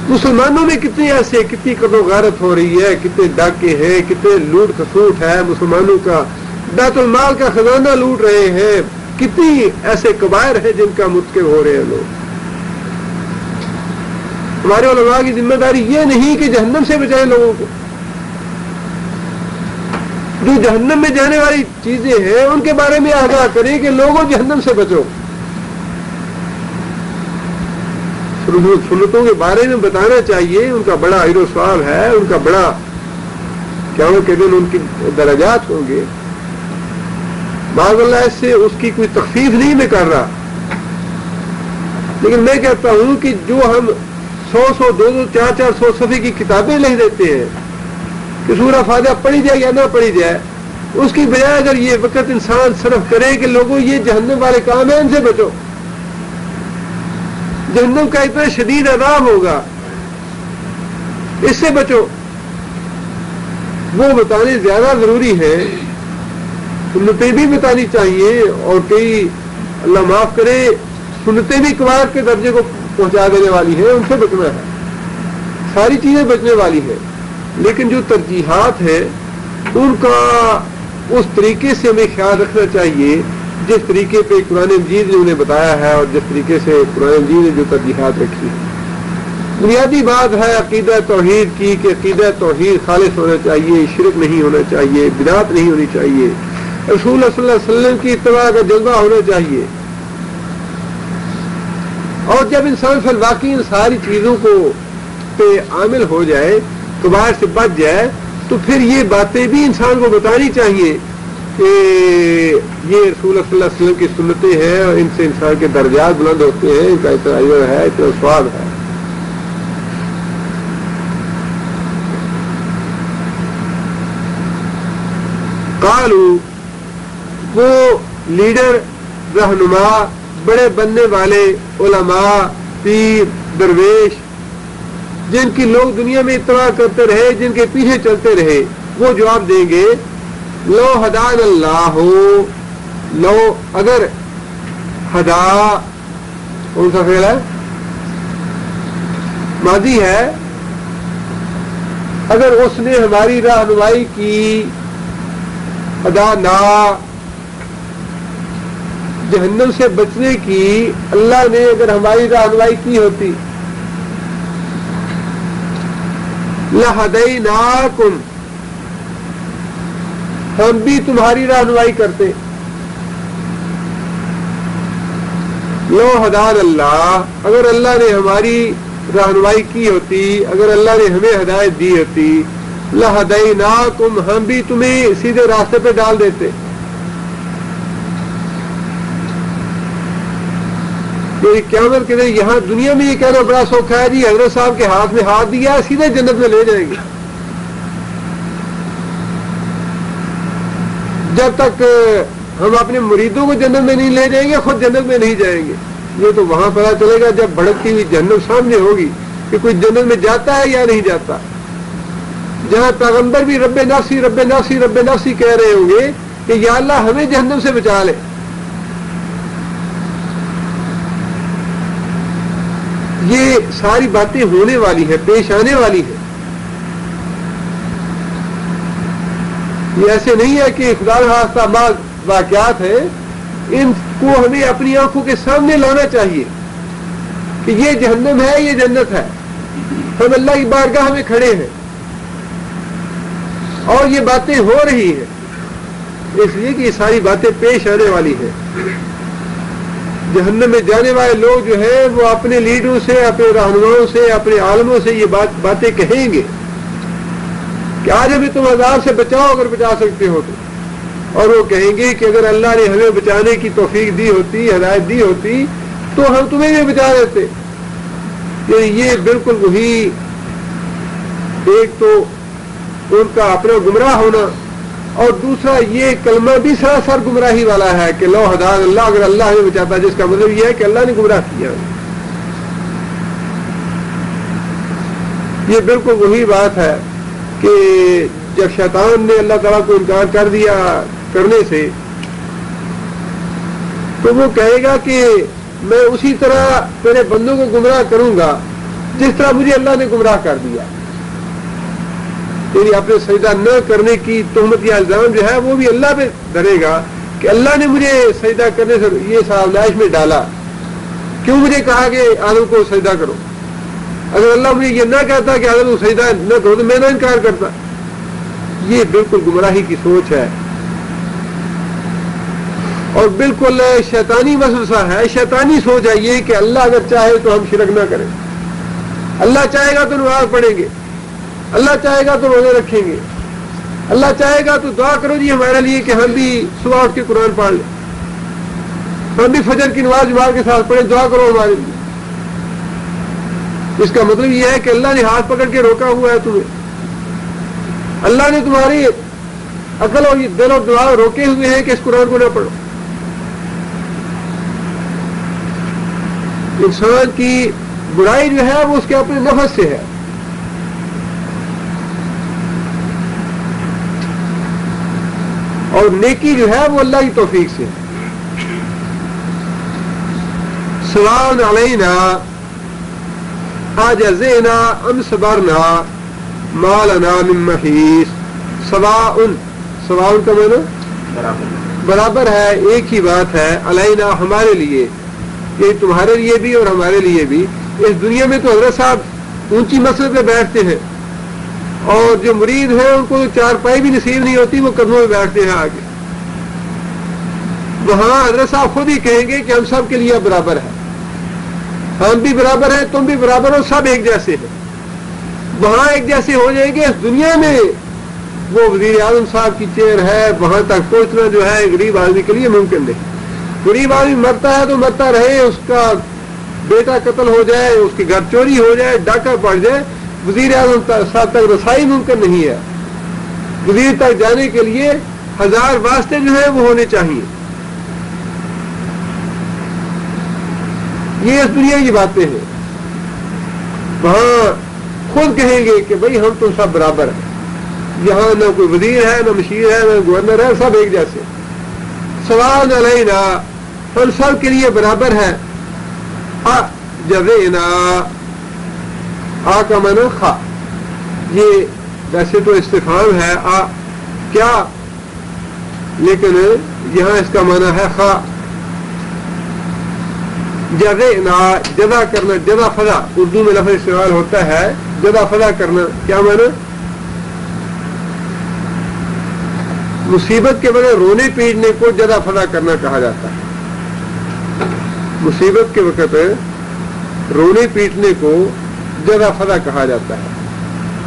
مسلمانوں میں کتنے ایسے، کتنی قتل و غارت ہو رہی ہے، کتنے ڈاکے ہیں، کتنے لوٹ کھسوٹ ہے، مسلمانوں کا بیت المال کا خزانہ لوٹ رہے ہیں، کتنی ایسے کبائر ہیں جن کا مرتکب ہو رہے ہیں لوگ۔ ہمارے علماء کی ذمہ داری یہ نہیں کہ جہنم سے بچائیں لوگوں کو، جو جہنم میں جانے والی چیزیں ہیں ان کے بارے میں آگاہ کریں کہ لوگوں جہنم سے بچو۔ سنتوں کے بارے میں بتانا چاہیے، ان کا بڑا اجر و ثواب ہے، ان کا بڑا قیامت کے دن ان کی درجات ہوں گے۔ معاذ اللہ اس سے اس کی کوئی تخفیف نہیں میں کر رہا، لیکن میں کہتا ہوں کہ جو ہم 100 200 400 صفحے کی کتابیں لکھ دیتے ہیں کہ سورہ فاتحہ پڑھی جائے یا نہ پڑھی جائے، اس کی بجائے اگر یہ وقت انسان صرف کرے کہ لوگوں یہ جہنم والے کام ہیں، ان سے بچو، جہنم کا اتنا شدید عذاب ہوگا، اس سے بچو، وہ بتانے زیادہ ضروری ہے۔ سنتیں بھی بتانی چاہیے، اور کئی اللہ معاف کرے سنتیں بھی قواعد کے درجے کو پہنچا دینے والی ہیں، ان سے بچنا ہے، ساری چیزیں بچنے والی ہیں، لیکن جو ترجیحات ہیں ان کا اس طریقے سے ہمیں خیال رکھنا چاہیے جس طریقے پہ قرآن مجید نے انہیں بتایا ہے، اور جس طریقے سے قرآن مجید نے جو ترجیحات رکھی ہیں۔ بنیادی بات ہے عقیدہ توحید کی کہ عقیدہ توحید خالص ہونا چاہیے، شرک نہیں ہونا چاہیے، بدعت نہیں ہونی چاہیے، رسول اللہ صلی اللہ علیہ وسلم کی اتباع کا جذبہ ہونا چاہیے۔ اور جب انسان فی الواقع ان ساری چیزوں کو پہ عامل ہو جائے، کبائر سے بچ جائے، تو پھر یہ باتیں بھی انسان کو بتانی چاہیے کہ یہ رسول اللہ صلی اللہ علیہ وسلم کی سنتیں ہیں اور ان سے انسان کے درجات بلند ہوتے ہیں، ان کا اتنا اجر ہے، اتنا ثواب ہے۔ قالوا، وہ لیڈر، رہنما، بڑے بننے والے علماء، پیر، درویش، جن کی لوگ دنیا میں اتباع کرتے رہے، جن کے پیچھے چلتے رہے، وہ جواب دیں گے لو ہدان اللہ، لو اگر ہدا کون سا فعل ہے؟ ماضی ہے. اگر اس نے ہماری رہنمائی کی، ہدا نا جہنم سے بچنے کی، اللہ نے اگر ہماری رہنمائی کی ہوتی، لہدیناکم ہم بھی تمہاری رہنمائی کرتے. لو ہدان اللہ، اگر اللہ نے ہماری رہنمائی کی ہوتی، اگر اللہ نے ہمیں ہدایت دی ہوتی، لہدیناکم ہم بھی تمہیں سیدھے راستے پہ ڈال دیتے. قیامت کے دن یہاں دنیا میں یہ کہنا بڑا سوکھا ہے جی حضرت صاحب کے ہاتھ میں ہاتھ دیا سیدھے جنت میں لے جائیں گے. جب تک ہم اپنے مریدوں کو جنت میں نہیں لے جائیں گے، خود جنت میں نہیں جائیں گے. یہ تو وہاں پتہ چلے گا جب بھڑکتی ہوئی جہنم سامنے ہوگی کہ کوئی جنت میں جاتا ہے یا نہیں جاتا. جہاں پیغمبر بھی رب نفسی رب نفسی رب نفسی کہہ رہے ہوں گے کہ یا اللہ ہمیں جہنم سے بچا لے. یہ ساری باتیں ہونے والی ہیں، پیش آنے والی ہیں. یہ ایسے نہیں ہے کہ خدا نخواستہ بعض واقعات ہیں، ان کو ہمیں اپنی آنکھوں کے سامنے لانا چاہیے کہ یہ جہنم ہے، یہ جنت ہے. ہم اللہ کی بارگاہ میں کھڑے ہیں اور یہ باتیں ہو رہی ہیں، اس لیے کہ یہ ساری باتیں پیش آنے والی ہیں. جہنم میں جانے والے لوگ جو ہیں وہ اپنے لیڈروں سے، اپنے رہنماؤں سے، اپنے عالموں سے یہ باتیں کہیں گے کہ آج ہمیں تم عذاب سے بچاؤ اگر بچا سکتے ہو تو. اور وہ کہیں گے کہ اگر اللہ نے ہمیں بچانے کی توفیق دی ہوتی، ہدایت دی ہوتی تو ہم تمہیں بھی بچا دیتے. یہ بالکل وہی، ایک تو ان کا اپنا گمراہ ہونا اور دوسرا یہ کلمہ بھی سراسر گمراہی والا ہے کہ لو ہدان اللہ، اگر اللہ ہمیں بچاتا، جس کا مطلب یہ ہے کہ اللہ نے گمراہ کیا. یہ بالکل وہی بات ہے کہ جب شیطان نے اللہ تعالیٰ کو انکار کر دیا کرنے سے تو وہ کہے گا کہ میں اسی طرح تیرے بندوں کو گمراہ کروں گا جس طرح مجھے اللہ نے گمراہ کر دیا. تیری اپنے سجدہ نہ کرنے کی تہمت یا الزام جو ہے وہ بھی اللہ پہ دھرے گا کہ اللہ نے مجھے سجدہ کرنے سے یہ سازش میں ڈالا، کیوں مجھے کہا کہ آدم کو سجدہ کرو؟ اگر اللہ مجھے یہ نہ کہتا کہ آدم کو سجدہ نہ کرو تو میں نہ انکار کرتا. یہ بالکل گمراہی کی سوچ ہے اور بالکل شیطانی وسوسہ ہے، شیطانی سوچ ہے یہ کہ اللہ اگر چاہے تو ہم شرک نہ کریں، اللہ چاہے گا تو نماز پڑھیں گے، اللہ چاہے گا تو روزے رکھیں گے، اللہ چاہے گا تو دعا کرو جی ہمارے لیے کہ ہم بھی صبح اٹھ کے قرآن پڑھ لیں، ہم بھی فجر کی نماز جماعت کے ساتھ پڑھیں، دعا کرو ہمارے لیے. اس کا مطلب یہ ہے کہ اللہ نے ہاتھ پکڑ کے روکا ہوا ہے تمہیں، اللہ نے تمہاری عقل اور یہ دل اور دماغ روکے ہوئے ہیں کہ اس قرآن کو نہ پڑھو. انسان کی برائی جو ہے وہ اس کے اپنے نفس سے ہے، اور نیکی جو ہے وہ اللہ کی توفیق سے. سواء علینا اجزینا ام صبرنا ما لنا من محیص. سواء کا معنی برابر ہے، ایک ہی بات ہے. علینا ہمارے لیے، یہ تمہارے لیے بھی اور ہمارے لیے بھی. اس دنیا میں تو حضرت صاحب اونچی مسجد پہ بیٹھتے ہیں اور جو مرید ہیں ان کو چارپائی بھی نصیب نہیں ہوتی، وہ قدموں میں بیٹھتے ہیں آگے. وہاں حضرت صاحب خود ہی کہیں گے کہ ہم سب کے لیے برابر ہے، ہم بھی برابر ہیں، تم بھی برابر ہو، سب ایک جیسے ہیں. وہاں ایک جیسے ہو جائیں گے. اس دنیا میں وہ وزیر اعظم صاحب کی چیئر ہے، وہاں تک پہنچنا جو ہے غریب آدمی کے لیے ممکن نہیں. غریب آدمی مرتا ہے تو مرتا رہے، اس کا بیٹا قتل ہو جائے، اس کے گھر چوری ہو جائے، ڈاکہ پڑ جائے، وزیر اعظم صاحب تک رسائی ممکن نہیں ہے. وزیر تک جانے کے لیے 1000 واسطے جو ہیں وہ ہونے چاہیے. یہ اس دنیا کی باتیں ہیں. وہاں خود کہیں گے کہ بھئی ہم تو سب برابر ہیں. یہاں نہ کوئی وزیر ہے، نہ مشیر ہے، نہ گورنر ہے، سب ایک جیسے. سوال علینا، ہم سب کے لیے برابر ہے. جزینا، کا معنی خا، یہ ویسے تو استفہام ہے کیا، لیکن یہاں اس کا معنی ہے خا. جزینا، جزا کرنا، جزا فضا، اردو میں لفظ استعمال ہوتا ہے جزا فضا کرنا. کیا معنی؟ مصیبت کے بغیر رونے پیٹنے کو جزا فضا کرنا کہا جاتا ہے. مصیبت کے وقت رونے پیٹنے کو جزا فضا کہا جاتا ہے.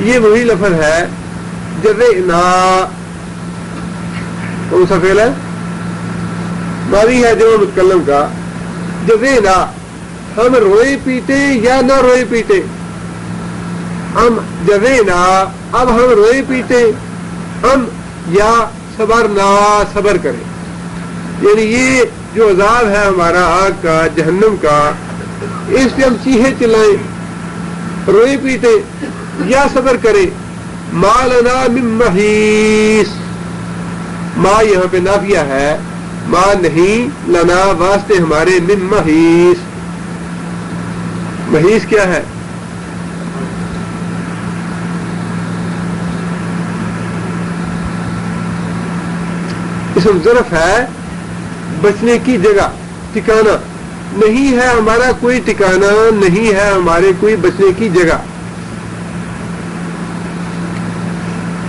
یہ وہی لفظ ہے جزینا. کون سا فعل ہے؟ ماضی ہے جمع متکلم کا. جزینا، ہم روئے پیٹے یا نہ روئے پیٹے. ہم جزینا، اب ہم روئے پیٹے، ہم یا صبر نہ صبر کریں. یعنی یہ جو عذاب ہے ہمارا آگ کا، جہنم کا، اس پہ ہم چیخیں چلائیں، روئے پیٹے یا صبر کریں. ما لنا من محیص، ما یہاں پہ نافیہ ہے، ما نہیں، لنا واسطے ہمارے، من محیص. محیص کیا ہے؟ اسم ظرف ہے، بچنے کی جگہ، ٹھکانہ. نہیں ہے ہمارا کوئی ٹھکانہ، نہیں ہے ہمارے کوئی بچنے کی جگہ.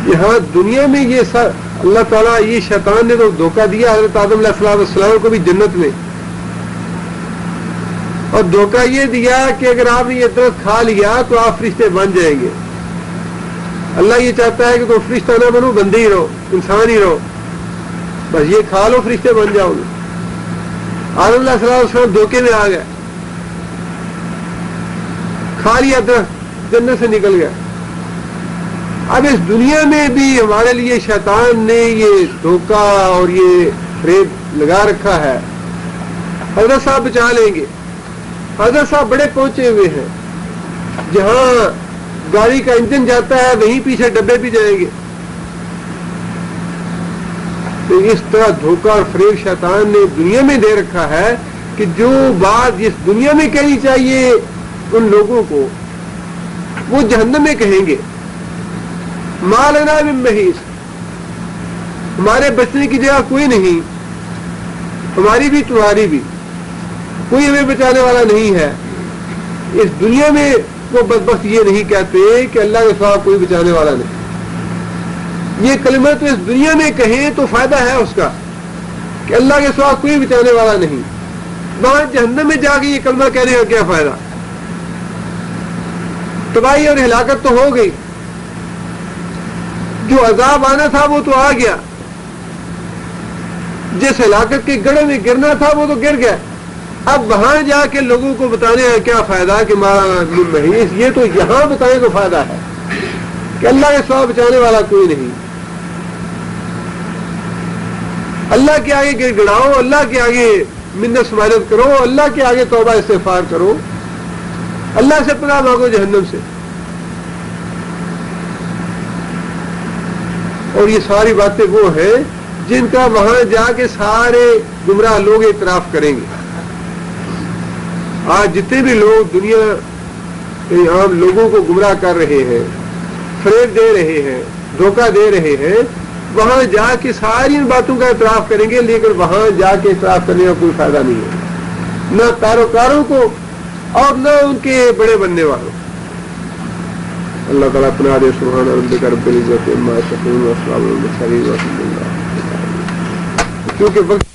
یہاں دنیا میں یہ سب اللہ تعالیٰ، یہ شیطان نے تو دھوکہ دیا حضرت آدم علیہ السلام کو بھی جنت میں، اور دھوکہ یہ دیا کہ اگر آپ نے یہ درخت کھا لیا تو آپ فرشتے بن جائیں گے. اللہ یہ چاہتا ہے کہ تم فرشتہ نہ بنو، بندے ہی رہو، انسان ہی رہو، بس یہ کھا لو فرشتے بن جاؤ گے. آدم علیہ السلام دھوکے میں آ گئے، کھا لیا درخت، جنت سے نکل گیا. اب اس دنیا میں بھی ہمارے لیے شیطان نے یہ دھوکہ اور یہ فریب لگا رکھا ہے. حضرت صاحب بچا لیں گے. حضرت صاحب بڑے پہنچے ہوئے ہیں، جہاں گاڑی کا انجن جاتا ہے وہیں پیچھے ڈبے بھی جائیں گے. تو اس طرح دھوکہ اور فریب شیطان نے دنیا میں دے رکھا ہے کہ جو بات اس دنیا میں کہنی چاہیے ان لوگوں کو، وہ جہنم میں کہیں گے. ما لنا من محیص، ہمارے بچنے کی جگہ کوئی نہیں، ہماری بھی تمہاری بھی، کوئی ہمیں بچانے والا نہیں ہے. اس دنیا میں وہ بدبخت یہ نہیں کہتے کہ اللہ کے سوا کوئی بچانے والا نہیں. یہ کلمہ تو اس دنیا میں کہیں تو فائدہ ہے اس کا کہ اللہ کے سوا کوئی بچانے والا نہیں. وہاں جہنم میں جا کے یہ کلمہ کہنے کا کیا فائدہ؟ تباہی اور ہلاکت تو ہو گئی، جو عذاب آنا تھا وہ تو آ گیا، جس ہلاکت کے گڑھے میں گرنا تھا وہ تو گر گیا. اب وہاں جا کے لوگوں کو بتانے کا کیا فائدہ کہ محیص؟ یہ تو یہاں بتانے کا فائدہ ہے کہ اللہ کے سوا بچانے والا کوئی نہیں. اللہ کے آگے گر گڑاؤ، اللہ کے آگے منت سماجت کرو، اللہ کے آگے توبہ استغفار کرو، اللہ سے پناہ مانگو جہنم سے. اور یہ ساری باتیں وہ ہیں جن کا وہاں جا کے سارے گمراہ لوگ اعتراف کریں گے. آج جتنے بھی لوگ دنیا عام لوگوں کو گمراہ کر رہے ہیں، فریب دے رہے ہیں، دھوکہ دے رہے ہیں، وہاں جا کے ساری ان باتوں کا اعتراف کریں گے، لیکن وہاں جا کے اعتراف کرنے کا کوئی فائدہ نہیں ہے، نہ پیروکاروں کو اور نہ ان کے بڑے بننے والوں. اللہ تعالیٰ اپنا دے. سبحان ربک رب العزت عما یصفون وسلام علی المرسلین والحمد للہ. کیونکہ وقت